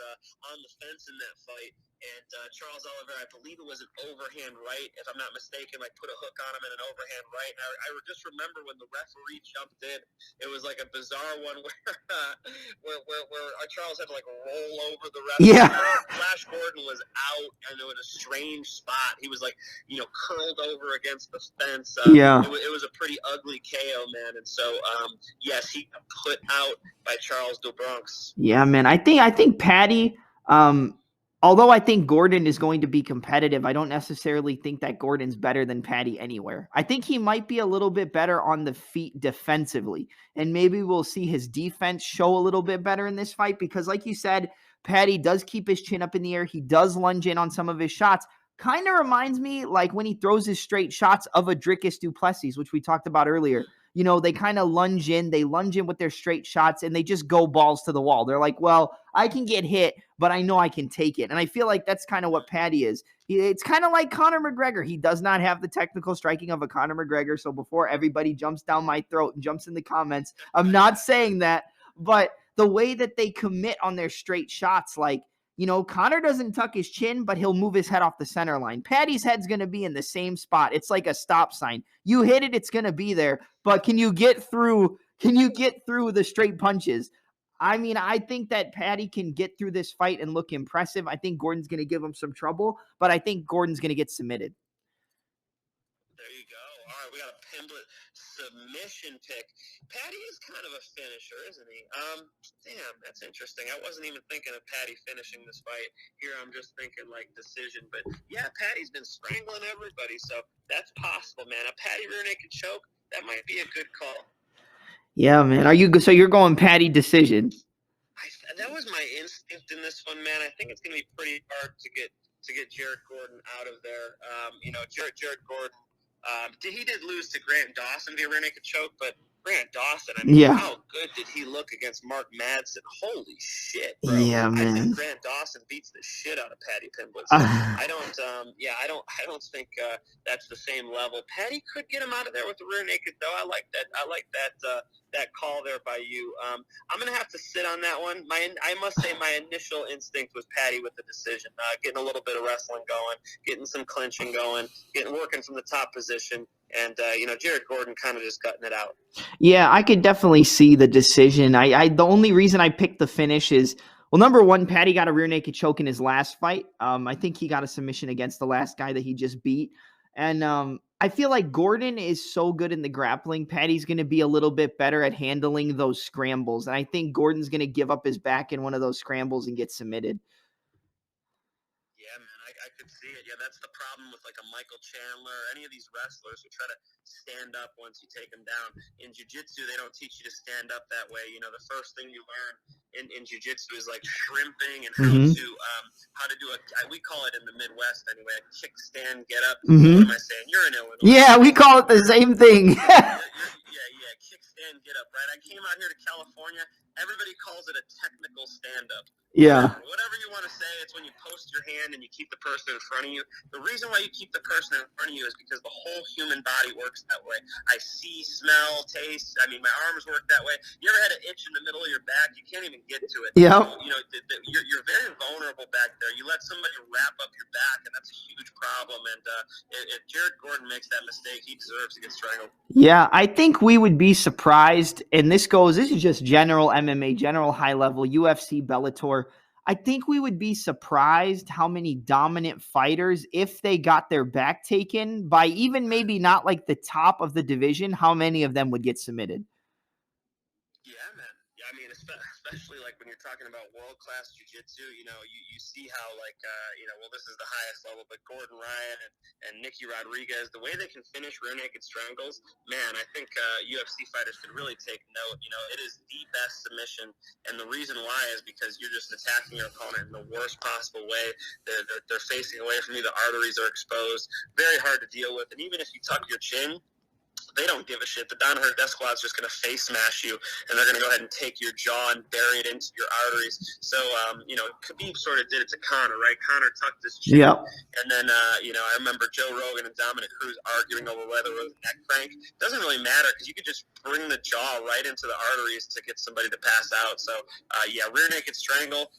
on the fence in that fight. And Charles Oliveira, I believe it was an overhand right, if I'm not mistaken, like put a hook on him and an overhand right. And I just remember when the referee jumped in, it was like a bizarre one where Charles had to like roll over the referee. Yeah. Flash Gordon was out and in a strange spot. He was like, curled over against the fence. Yeah. It was a pretty ugly KO, man. And so, yes, he got put out by Charles do Bronx. Yeah, man. I think Paddy, although I think Gordon is going to be competitive, I don't necessarily think that Gordon's better than Paddy anywhere. I think he might be a little bit better on the feet defensively, and maybe we'll see his defense show a little bit better in this fight, because like you said, Paddy does keep his chin up in the air. He does lunge in on some of his shots. Kind of reminds me like when he throws his straight shots of a Dricus du Plessis, which we talked about earlier. They kind of lunge in with their straight shots, and they just go balls to the wall. They're like, well, I can get hit, but I know I can take it. And I feel like that's kind of what Paddy is. It's kind of like Conor McGregor. He does not have the technical striking of a Conor McGregor. So before everybody jumps down my throat and jumps in the comments, I'm not saying that, but the way that they commit on their straight shots, like, Conor doesn't tuck his chin, but he'll move his head off the center line. Paddy's head's going to be in the same spot. It's like a stop sign. You hit it, it's going to be there. But can you get through the straight punches? I think that Paddy can get through this fight and look impressive. I think Gordon's going to give him some trouble, but I think Gordon's going to get submitted. There you go. All right, we got a Pimblett submission pick. Paddy is kind of a finisher, isn't he? Damn, that's interesting. I wasn't even thinking of Paddy finishing this fight. Here I'm just thinking like decision. But yeah, Paddy's been strangling everybody, so that's possible, man. A Paddy rear naked choke, that might be a good call. Yeah, man. So you're going Paddy decision? That was my instinct in this one, man. I think it's going to be pretty hard to get Jared Gordon out of there. Jared Gordon. He did lose to Grant Dawson via rear naked choke, but Grant Dawson, how good did he look against Mark Madsen? Holy shit, bro! Yeah, I think man. Grant Dawson beats the shit out of Paddy Pimblett. I don't think that's the same level. Paddy could get him out of there with the rear naked, though. I like that call there by you. I'm gonna have to sit on that one. I must say my initial instinct was Paddy with the decision, getting a little bit of wrestling going, getting some clinching going, working from the top position, and Jared Gordon kind of just gutting it out. Yeah, I could definitely see the decision. I the only reason I picked the finish is, well, number one, Paddy got a rear naked choke in his last fight. I think he got a submission against the last guy that he just beat. And I feel like Gordon is so good in the grappling. Paddy's going to be a little bit better at handling those scrambles. And I think Gordon's going to give up his back in one of those scrambles and get submitted. Yeah, man, I could see it. Yeah, that's the problem with like a Michael Chandler, any of these wrestlers who try to stand up once you take them down. In jiu-jitsu, they don't teach you to stand up that way. The first thing you learn in jiu-jitsu is like shrimping and how to do we call it in the Midwest anyway, a kickstand get up. What am I saying? You're in Illinois. Yeah, we call it the same thing. Yeah, kickstand get up, right? I came out here to California. Everybody calls it a technical stand-up. Yeah. Whatever you want to say, it's when you post your hand and you keep the person in front of you. The reason why you keep the person in front of you is because the whole human body works that way. I see, smell, taste. I mean, my arms work that way. You ever had an itch in the middle of your back? You can't even get to it. Yeah. You're very vulnerable back there. You let somebody wrap up your back, and that's a huge problem. And if Jared Gordon makes that mistake, he deserves to get strangled. Yeah, I think we would be surprised, and this is just general MMA, general high level, UFC, Bellator. I think we would be surprised how many dominant fighters, if they got their back taken by even maybe not like the top of the division, how many of them would get submitted. Yeah, man. Yeah, I mean, especially like when you're talking about world-class jiu-jitsu, you see how this is the highest level, but Gordon Ryan and Nicky Rodriguez, the way they can finish rear naked strangles, man, I think UFC fighters could really take note. It is the best submission, and the reason why is because you're just attacking your opponent in the worst possible way. They're facing away from you. The arteries are exposed. Very hard to deal with, and even if you tuck your chin, they don't give a shit. The Danaher Death Squad's just going to face smash you, and they're going to go ahead and take your jaw and bury it into your arteries. So, Khabib sort of did it to Conor, right? Conor tucked his chin. Yep. And then, I remember Joe Rogan and Dominic Cruz arguing over whether it was neck crank. It doesn't really matter because you could just bring the jaw right into the arteries to get somebody to pass out. So, rear naked strangle,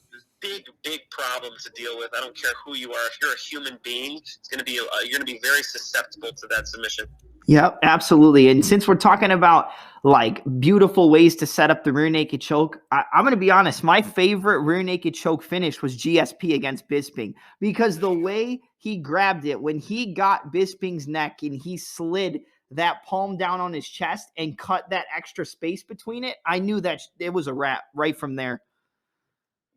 big problem to deal with. I don't care who you are. If you're a human being, you're going to be very susceptible to that submission. Yep, absolutely. And since we're talking about like beautiful ways to set up the rear naked choke, I'm going to be honest. My favorite rear naked choke finish was GSP against Bisping, because the way he grabbed it when he got Bisping's neck and he slid that palm down on his chest and cut that extra space between it, I knew that it was a wrap right from there.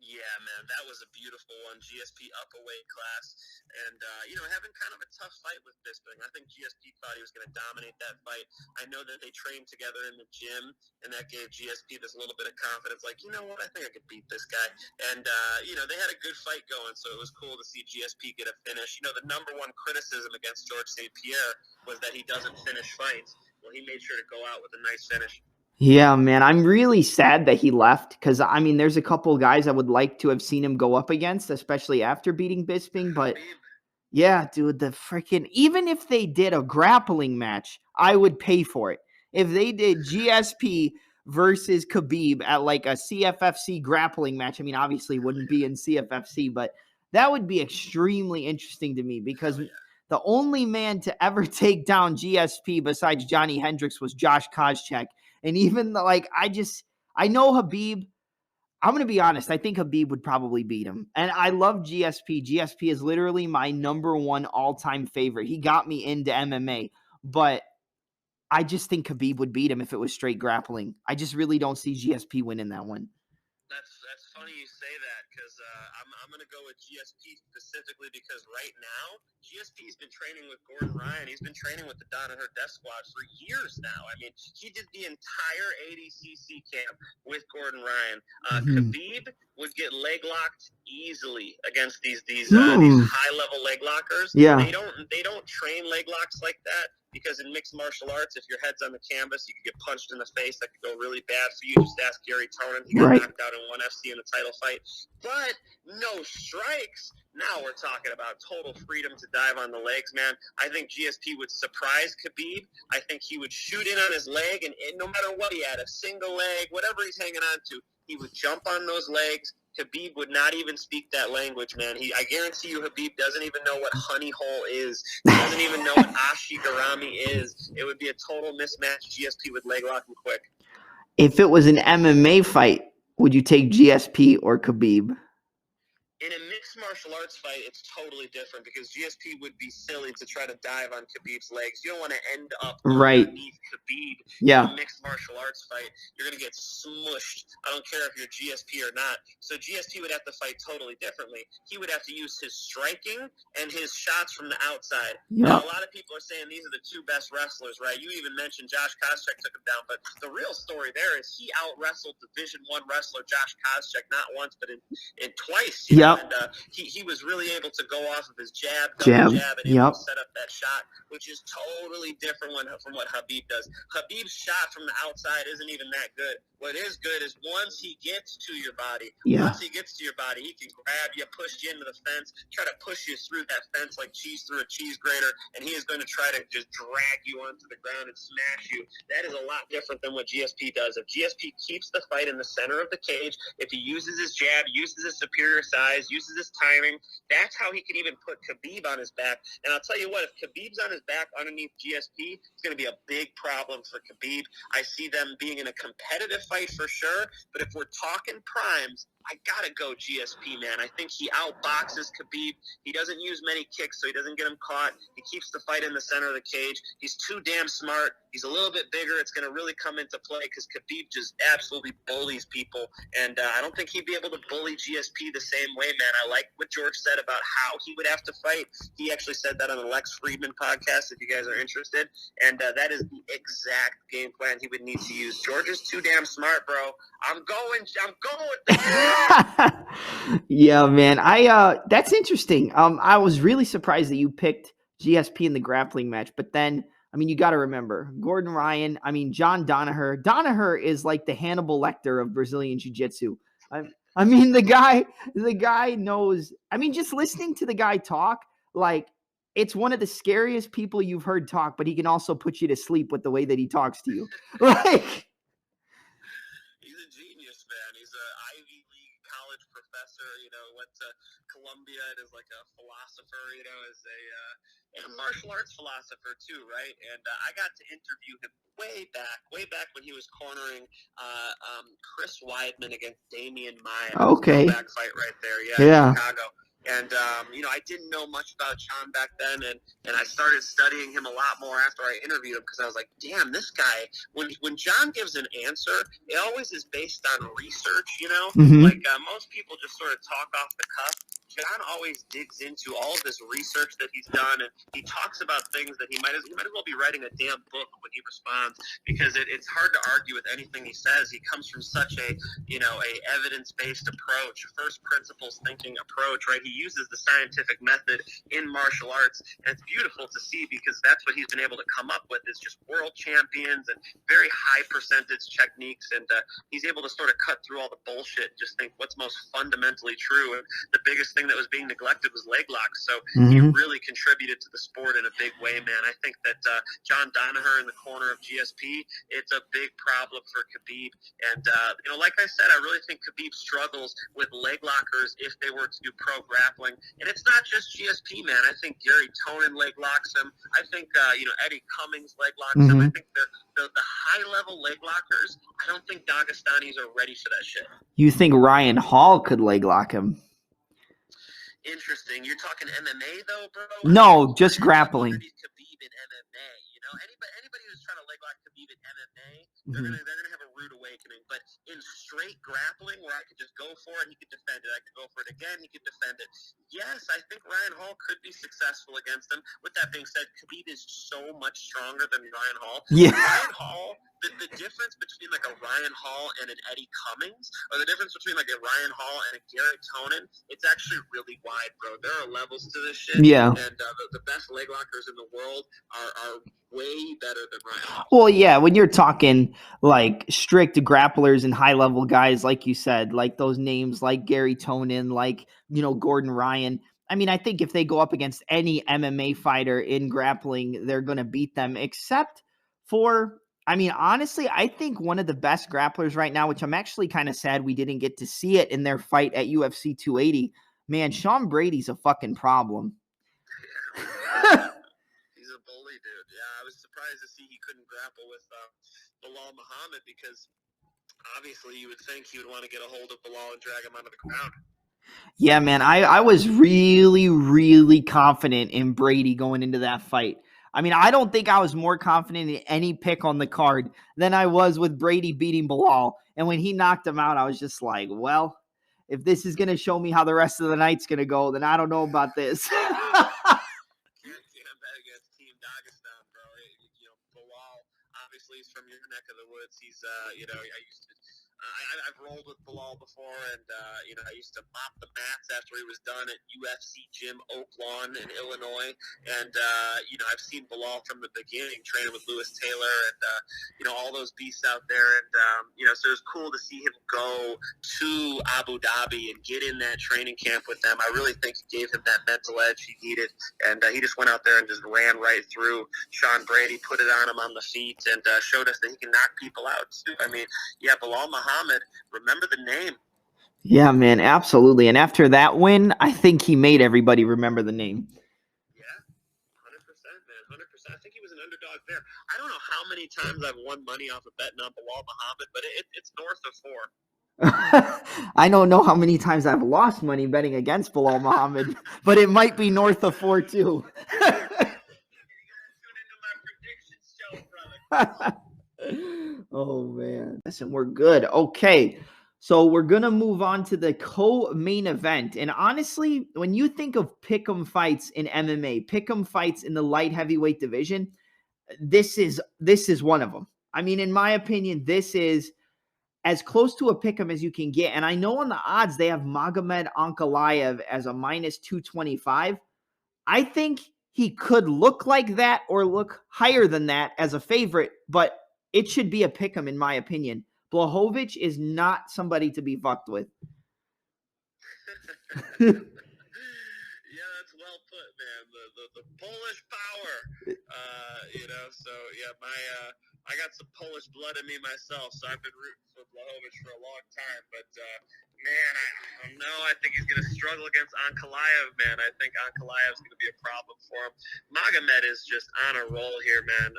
Yeah, man, that was a beautiful one. GSP up a weight class. And, having kind of a tough fight with Bisping. I think GSP thought he was going to dominate that fight. I know that they trained together in the gym, and that gave GSP this little bit of confidence. Like, you know what? I think I could beat this guy. And, they had a good fight going, so it was cool to see GSP get a finish. The number one criticism against George St. Pierre was that he doesn't finish fights. Well, he made sure to go out with a nice finish. Yeah, man, I'm really sad that he left because, I mean, there's a couple of guys I would like to have seen him go up against, especially after beating Bisping. But, yeah, dude, even if they did a grappling match, I would pay for it. If they did GSP versus Khabib at like a CFFC grappling match, I mean, obviously it wouldn't be in CFFC, but that would be extremely interesting to me because the only man to ever take down GSP besides Johnny Hendricks was Josh Koscheck. And even I know Khabib, I'm going to be honest, I think Khabib would probably beat him. And I love GSP. GSP is literally my number one all-time favorite. He got me into MMA. But I just think Khabib would beat him if it was straight grappling. I just really don't see GSP winning that one. That's funny you say that because I'm going to go with GSP specifically because right now GSP's been training with Gordon Ryan. He's been training with the Danaher Death Squad for years now. I mean, he did the entire ADCC camp with Gordon Ryan. Khabib would get leg locked easily against these high level leg lockers. Yeah, they don't train leg locks like that. because in mixed martial arts, if your head's on the canvas, you could get punched in the face. That could go really bad for you. Just ask Gary Tonin. He got knocked out in one FC in a title fight. But no strikes. Now we're talking about total freedom to dive on the legs, man. I think GSP would surprise Khabib. I think he would shoot in on his leg, and no matter what he had, a single leg, whatever he's hanging on to, he would jump on those legs. Khabib would not even speak that language, man. I guarantee you Khabib doesn't even know what honey hole is. He doesn't even know what ashigarami is. It would be a total mismatch. GSP would leg lock him quick. If it was an MMA fight, would you take GSP or Khabib? In a mixed martial arts fight, it's totally different because GSP would be silly to try to dive on Khabib's legs. You don't want to end up underneath Khabib in a mixed martial arts fight. You're going to get smushed. I don't care if you're GSP or not. So GSP would have to fight totally differently. He would have to use his striking and his shots from the outside. Now, a lot of people are saying these are the two best wrestlers, right? You even mentioned Josh Koscheck took him down, but the real story there is he out-wrestled Division I wrestler Josh Koscheck not once, but in twice. And he was really able to go off of his jab, and able to set up that shot, which is totally different from what Khabib does. Khabib's shot from the outside isn't even that good. What is good is once he gets to your body, he can grab you, push you into the fence, try to push you through that fence like cheese through a cheese grater, and he is going to try to just drag you onto the ground and smash you. That is a lot different than what GSP does. If GSP keeps the fight in the center of the cage, if he uses his jab, uses his superior size, uses his timing, that's how he can even put Khabib on his back. And I'll tell you what, if Khabib's on his back underneath GSP, it's going to be a big problem for Khabib. I see them being in a competitive fight for sure, but if we're talking primes, I got to go GSP, man. I think he outboxes Khabib. He doesn't use many kicks, so he doesn't get him caught. He keeps the fight in the center of the cage. He's too damn smart. He's a little bit bigger. It's going to really come into play because Khabib just absolutely bullies people. And I don't think he'd be able to bully GSP the same way, man. I like what George said about how he would have to fight. He actually said that on the Lex Friedman podcast, if you guys are interested. And that is the exact game plan he would need to use. George is too damn smart, bro. I'm going with that. Yeah, man. That's interesting. I was really surprised that you picked GSP in the grappling match, but then, I mean, you got to remember Gordon Ryan. I mean, John Danaher. Danaher is like the Hannibal Lecter of Brazilian Jiu-Jitsu. I mean, the guy knows. I mean, just listening to the guy talk, like, it's one of the scariest people you've heard talk, but he can also put you to sleep with the way that he talks to you. Like, he's a genius, man. He's an Ivy League college professor, went to Columbia and is like a philosopher, is a martial arts philosopher too, right? And I got to interview him way back when he was cornering Chris Weidman against Damian Maia. Okay. Back fight right there, in Chicago. And, I didn't know much about John back then, and I started studying him a lot more after I interviewed him because I was like, damn, this guy, when John gives an answer, it always is based on research, Mm-hmm. Like most people just sort of talk off the cuff. John always digs into all of this research that he's done, and he talks about things that he might as well be writing a damn book when he responds, because it's hard to argue with anything he says. He comes from such a evidence-based approach, first principles thinking approach, right? He uses the scientific method in martial arts, and it's beautiful to see because that's what he's been able to come up with is just world champions and very high percentage techniques, and he's able to sort of cut through all the bullshit and just think what's most fundamentally true. And the biggest thing that was being neglected was leg locks, so he really contributed to the sport in a big way, man. I think that John Danaher in the corner of GSP, it's a big problem for Khabib, and like I said, I really think Khabib struggles with leg lockers if they were to do pro grappling, and it's not just GSP, man. I think Gary Tonin leg locks him. I think Eddie Cummings leg locks him. I think the high level leg lockers, I don't think Dagestanis are ready for that shit. You think Ryan Hall could leg lock him? Interesting. You're talking MMA though, bro? No, just grappling. Khabib in MMA, anybody who's trying to leg lock Khabib in MMA, they're gonna have a rude awakening. But in straight grappling, where I could just go for it, he could defend it. I could go for it again, he could defend it. Yes, I think Ryan Hall could be successful against him. With that being said, Khabib is so much stronger than Ryan Hall. Yeah. Ryan Hall the difference between like a Ryan Hall and an Eddie Cummings, or the difference between like a Ryan Hall and a Garrett Tonin, it's actually really wide, bro. There are levels to this shit. Yeah. And the best leg lockers in the world are way better than Ryan Hall. Well, yeah, when you're talking like strict grapplers and high level guys, like you said, like those names like Gary Tonin, like, Gordon Ryan. I mean, I think if they go up against any MMA fighter in grappling, they're going to beat them, except for, I mean, honestly, I think one of the best grapplers right now, which I'm actually kind of sad we didn't get to see it in their fight at UFC 280. Man, Sean Brady's a fucking problem. He's a bully, dude. Yeah, I was surprised to see he couldn't grapple with Bilal Muhammad, because obviously you would think he would want to get a hold of Bilal and drag him onto the ground. Yeah, man, I was really, really confident in Brady going into that fight. I mean, I don't think I was more confident in any pick on the card than I was with Brady beating Bilal. And when he knocked him out, I was just like, well, if this is going to show me how the rest of the night's going to go, then I don't know about this. Can't bet against Team Dagestan, bro. Bilal, obviously, he's from your neck of the woods. He's, I've rolled with Bilal before, and I used to mop the mats after he was done at UFC Gym Oak Lawn in Illinois, and I've seen Bilal from the beginning, training with Lewis Taylor, and all those beasts out there, and so it was cool to see him go to Abu Dhabi and get in that training camp with them. I really think it gave him that mental edge he needed, and he just went out there and just ran right through Sean Brady, put it on him on the feet, and showed us that he can knock people out too. I mean, yeah, Bilal Muhammad, remember the name. Yeah, man, absolutely. And after that win, I think he made everybody remember the name. Yeah, 100%, man, 100%. I think he was an underdog there. I don't know how many times I've won money off of betting on Bilal Muhammad, but it's north of 4. I don't know how many times I've lost money betting against Bilal Muhammad, but it might be north of 4 too. You gotta tune into my predictions show, brother. Oh, man. Listen, we're good. Okay. So we're going to move on to the co-main event. And honestly, when you think of pick'em fights in MMA, pick'em fights in the light heavyweight division, this is one of them. I mean, in my opinion, this is as close to a pick'em as you can get. And I know on the odds they have Magomed Ankalaev as a minus 225. I think he could look like that or look higher than that as a favorite, but it should be a pick'em in my opinion. Blachowicz is not somebody to be fucked with. Yeah, that's well put, man. The Polish power, So yeah, I got some Polish blood in me myself, so I've been rooting for Blachowicz for a long time. But man, I don't know. I think he's going to struggle against Ankalaev, man. I think Ankalaev's going to be a problem for him. Magomed is just on a roll here, man.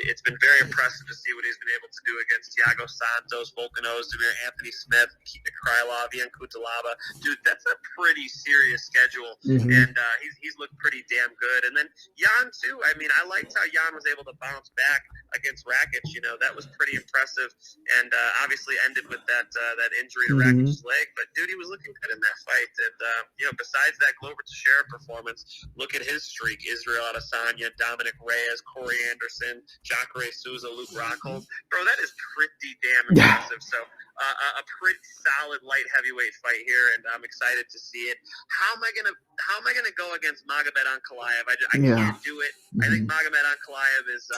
It's been very impressive to see what he's been able to do against Thiago Santos, Volkanovski, Anthony Smith, Keita Krylov, Ian Kutalaba. Dude, that's a pretty serious schedule, and he's looked pretty damn good. And then Jan too. I mean, I liked how Jan was able to bounce back against Rakic. That was pretty impressive, and obviously ended with that injury to Rakic's leg. But dude, he was looking good in that fight. And besides that Glover Teixeira performance, look at his streak: Israel Adesanya, Dominic Reyes, Corey Anderson, Jacare Souza, Luke Rockhold. Bro, that is pretty damn impressive. So a pretty solid light heavyweight fight here, and I'm excited to see it. How am I gonna go against Magomed Ankalaev? I can't do it. I think Magomed Ankalaev is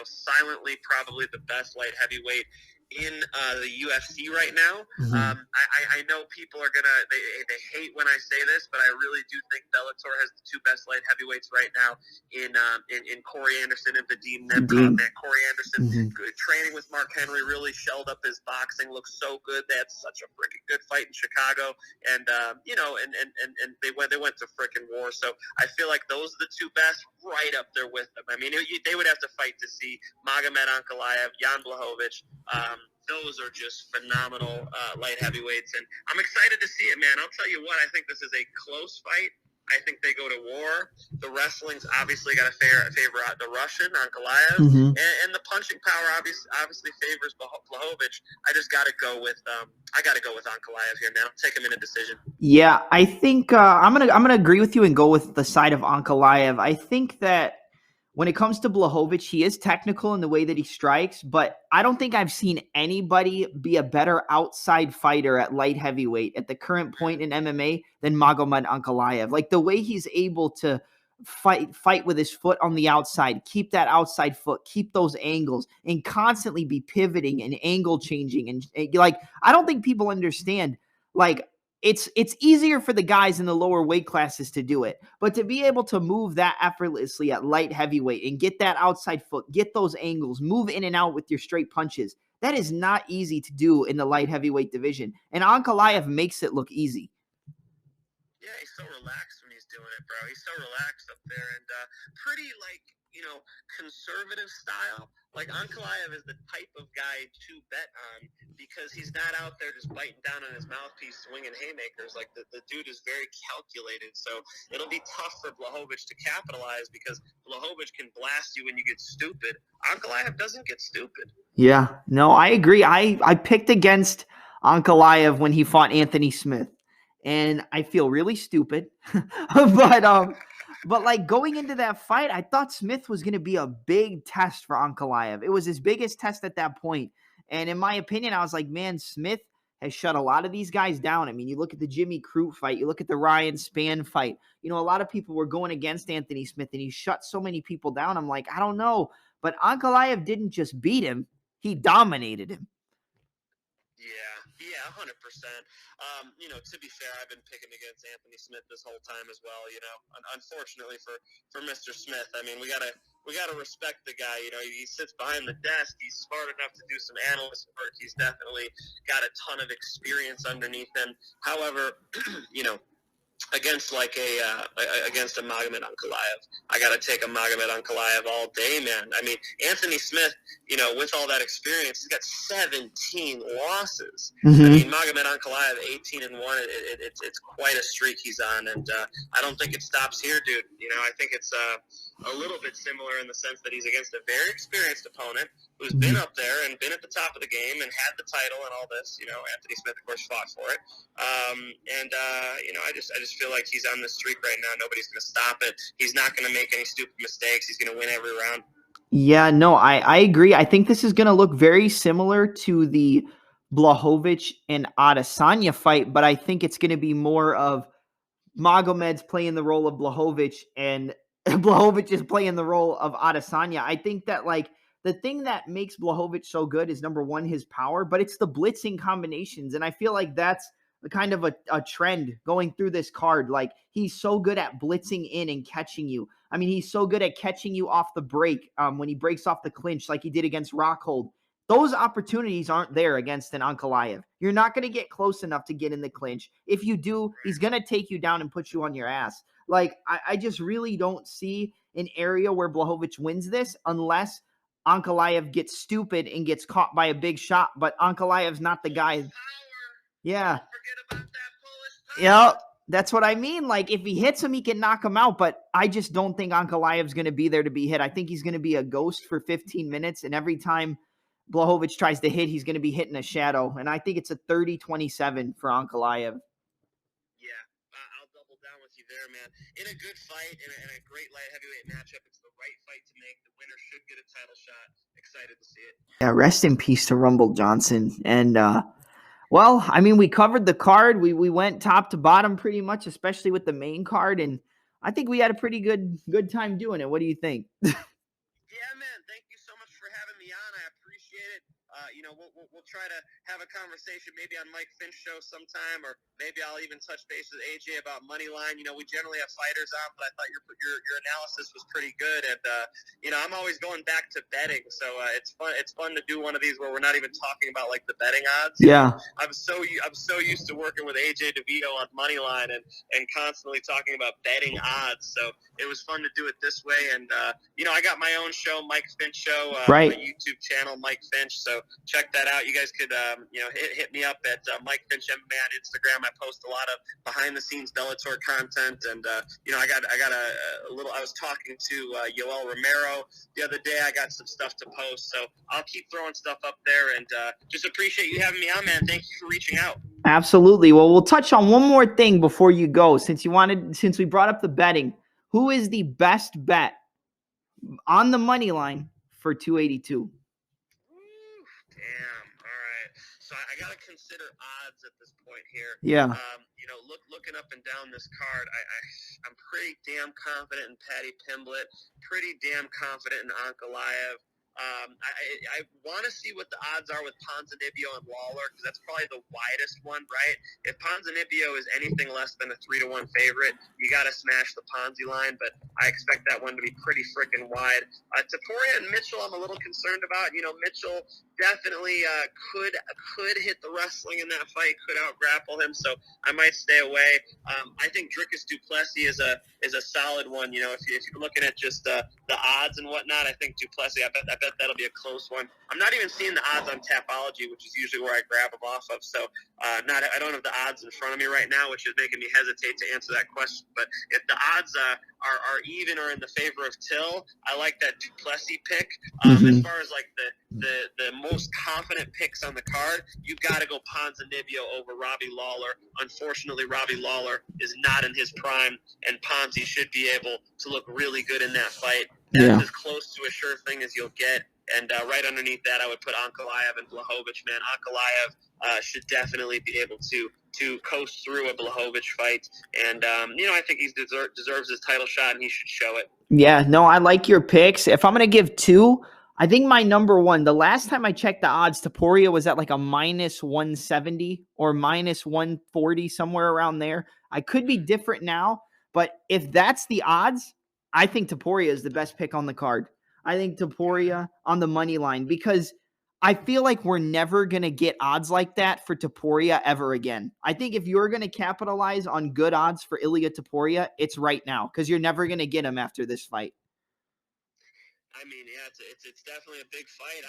silently probably the best light heavyweight in the UFC right now. I know people are they hate when I say this, but I really do think Bellator has the two best light heavyweights right now in Corey Anderson and Vadim Nemkov. Man, Corey Anderson training with Mark Henry really shelled up his boxing. Looks so good. They had such a freaking good fight in Chicago, and they went to freaking war. So I feel like those are the two best, right up there with them. I mean, they would have to fight to see Magomed Ankalaev, Jan Blachowicz. Those are just phenomenal light heavyweights, and I'm excited to see it, man. I'll tell you what, I think this is a close fight. I think they go to war. The wrestling's obviously got to favor the Russian, Ankalaev, and the punching power obviously favors Blachowicz. I just got to go with Ankalaev here, man. I'll take him in a decision. Yeah, I think I'm gonna agree with you and go with the side of Ankalaev. I think that when it comes to Blachowicz, he is technical in the way that he strikes, but I don't think I've seen anybody be a better outside fighter at light heavyweight at the current point in MMA than Magomed Ankalaev. Like the way he's able to fight with his foot on the outside, keep that outside foot, keep those angles, and constantly be pivoting and angle changing. And like, I don't think people understand, like, it's easier for the guys in the lower weight classes to do it, but to be able to move that effortlessly at light heavyweight and get that outside foot, get those angles, move in and out with your straight punches, that is not easy to do in the light heavyweight division. And Ankalaev makes it look easy. Yeah, he's so relaxed when he's doing it, bro. He's so relaxed up there and pretty, like, conservative style. Like, Ankalaev is the type of guy to bet on because he's not out there just biting down on his mouthpiece, swinging haymakers. Like, the dude is very calculated. So it'll be tough for Blachowicz to capitalize because Blachowicz can blast you when you get stupid. Ankalaev doesn't get stupid. Yeah, no, I agree. I picked against Ankalaev when he fought Anthony Smith. And I feel really stupid, but like going into that fight, I thought Smith was going to be a big test for Ankalaev. It was his biggest test at that point. And in my opinion, I was like, man, Smith has shut a lot of these guys down. I mean, you look at the Jimmy Crute fight, you look at the Ryan Spann fight. A lot of people were going against Anthony Smith, and he shut so many people down. I'm like, I don't know. But Ankalaev didn't just beat him, he dominated him. Yeah, 100%. To be fair, I've been picking against Anthony Smith this whole time as well. Unfortunately for Mr. Smith, I mean, we gotta respect the guy. He sits behind the desk. He's smart enough to do some analyst work. He's definitely got a ton of experience underneath him. However, against against a Magomed Ankalaev, I got to take a Magomed Ankalaev all day, man. I mean, Anthony Smith, with all that experience, he's got 17 losses. Mm-hmm. I mean, Magomed Ankalaev, 18-1. It's quite a streak he's on, and I don't think it stops here, dude. I think it's a little bit similar in the sense that he's against a very experienced opponent who's been up there and been at the top of the game and had the title and all this. Anthony Smith, of course, fought for it. I just feel like he's on this streak right now. Nobody's going to stop it. He's not going to make any stupid mistakes. He's going to win every round. Yeah, no, I agree. I think this is going to look very similar to the Blachowicz and Adesanya fight, but I think it's going to be more of Magomed's playing the role of Blachowicz and Blachowicz is playing the role of Adesanya. I think that, like, the thing that makes Blachowicz so good is, number one, his power, but it's the blitzing combinations. And I feel like that's kind of a trend going through this card. Like, he's so good at blitzing in and catching you. I mean, he's so good at catching you off the break when he breaks off the clinch like he did against Rockhold. Those opportunities aren't there against an Ankalaev. You're not going to get close enough to get in the clinch. If you do, he's going to take you down and put you on your ass. Like, I just really don't see an area where Blachowicz wins this unless Ankalaev gets stupid and gets caught by a big shot. But Ankalaev's not the guy. Yeah. Yeah, that's what I mean. Like, if he hits him, he can knock him out. But I just don't think Ankalaev's going to be there to be hit. I think he's going to be a ghost for 15 minutes. And every time Blachowicz tries to hit, he's going to be hitting a shadow. And I think it's a 30-27 for Ankalaev. Yeah, I'll double down with you there, man. In a good fight, in a great light heavyweight matchup, it's the right fight to make. The winner should get a title shot. Excited to see it. Yeah, rest in peace to Rumble Johnson. And, well, I mean, we covered the card. We went top to bottom pretty much, especially with the main card. And I think we had a pretty good time doing it. What do you think? Yeah, man. Thank you so much for having me on. I appreciate it. We'll try to have a conversation maybe on Mike Finch show sometime, or maybe I'll even touch base with AJ about money line. We generally have fighters on, but I thought your analysis was pretty good, and I'm always going back to betting, so it's fun. It's fun to do one of these where we're not even talking about like the betting odds. Yeah, I'm so used to working with AJ DeVito on money line and constantly talking about betting odds. So it was fun to do it this way, and I got my own show, Mike Finch show, right. My YouTube channel, Mike Finch. So check that out. You guys could, hit me up at Mike Finch MMA on Instagram. I post a lot of behind-the-scenes Bellator content, and I got a little. I was talking to Yoel Romero the other day. I got some stuff to post, so I'll keep throwing stuff up there. And just appreciate you having me on, man. Thank you for reaching out. Absolutely. Well, we'll touch on one more thing before you go. Since we brought up the betting, who is the best bet on the money line for 282. Damn. All right. So I got to consider odds at this point here. Yeah. Looking up and down this card, I'm pretty damn confident in Paddy Pimblett. Pretty damn confident in Ankalaev. I want to see what the odds are with Ponzinibbio and Lawler, because that's probably the widest one, right? If Ponzinibbio is anything less than a 3-1 favorite, you got to smash the Ponzi line, but I expect that one to be pretty freaking wide. Topuria and Mitchell, I'm a little concerned about. Mitchell definitely could hit the wrestling in that fight, could out-grapple him, so I might stay away. I think Dricus du Plessis is a solid one. If you're looking at just the odds and whatnot, I think du Plessis, I bet that'll be a close one. I'm not even seeing the odds on Tapology, which is usually where I grab them off of. So I don't have the odds in front of me right now, which is making me hesitate to answer that question. But if the odds are even or in the favor of Till, I like that du Plessis pick. As far as like the most confident picks on the card, you got to go Ponzinibbio over Robbie Lawler. Unfortunately, Robbie Lawler is not in his prime, and Ponzi should be able to look really good in that fight. That's as close to a sure thing as you'll get. And right underneath that, I would put Ankalaev and Blachowicz. Man, Ankalaev should definitely be able to coast through a Blachowicz fight. And, I think he deserves his title shot, and he should show it. Yeah, no, I like your picks. If I'm going to give two, I think my number one, the last time I checked the odds, Topuria was at like a minus 170 or minus 140, somewhere around there. I could be different now, but if that's the odds, I think Topuria is the best pick on the card. I think Topuria on the money line, because I feel like we're never going to get odds like that for Topuria ever again. I think if you're going to capitalize on good odds for Ilia Topuria, it's right now, because you're never going to get him after this fight. I mean, yeah, it's definitely a big fight.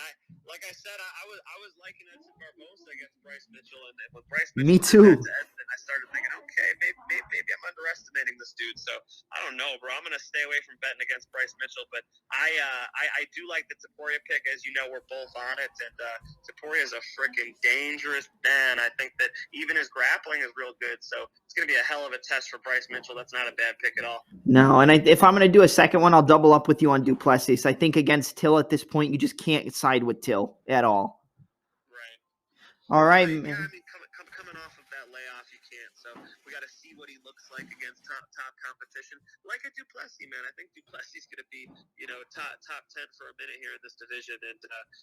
Like I said, I was liking Edson Barbosa against Bryce Mitchell, and when Bryce Mitchell Me too. did that to Edson, I started thinking, okay, maybe I'm underestimating this dude. So I don't know, bro. I'm gonna stay away from betting against Bryce Mitchell, but I do like the Topuria pick. As you know, we're both on it, and Topuria is a freaking dangerous man. I think that even his grappling is real good, so it's gonna be a hell of a test for Bryce Mitchell. That's not a bad pick at all. No, and if I'm gonna do a second one, I'll double up with you on du Plessis. I think against Till at this point, you just can't side with Till at all. Right. All right, Yeah, man. I mean, coming off of that layoff, you can't. So we got to see what he looks like against top competition. Like a du Plessis, man. I think du Plessis is going to be, top 10 for a minute here in this division. And,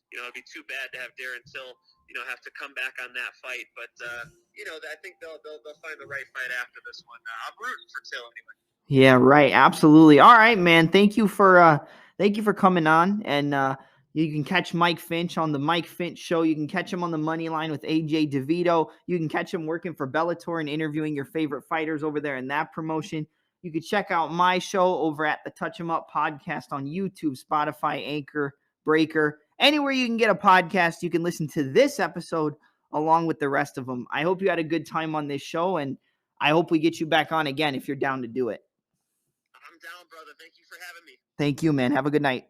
it'd be too bad to have Darren Till, have to come back on that fight. But, I think they'll find the right fight after this one. I'm rooting for Till anyway. Yeah, right. Absolutely. All right, man. Thank you for coming on. And you can catch Mike Finch on the Mike Finch Show. You can catch him on the money line with AJ DeVito. You can catch him working for Bellator and interviewing your favorite fighters over there in that promotion. You can check out my show over at the Touch 'Em Up podcast on YouTube, Spotify, Anchor, Breaker. Anywhere you can get a podcast, you can listen to this episode along with the rest of them. I hope you had a good time on this show, and I hope we get you back on again if you're down to do it. I'm down, brother. Thank you for having me. Thank you, man. Have a good night.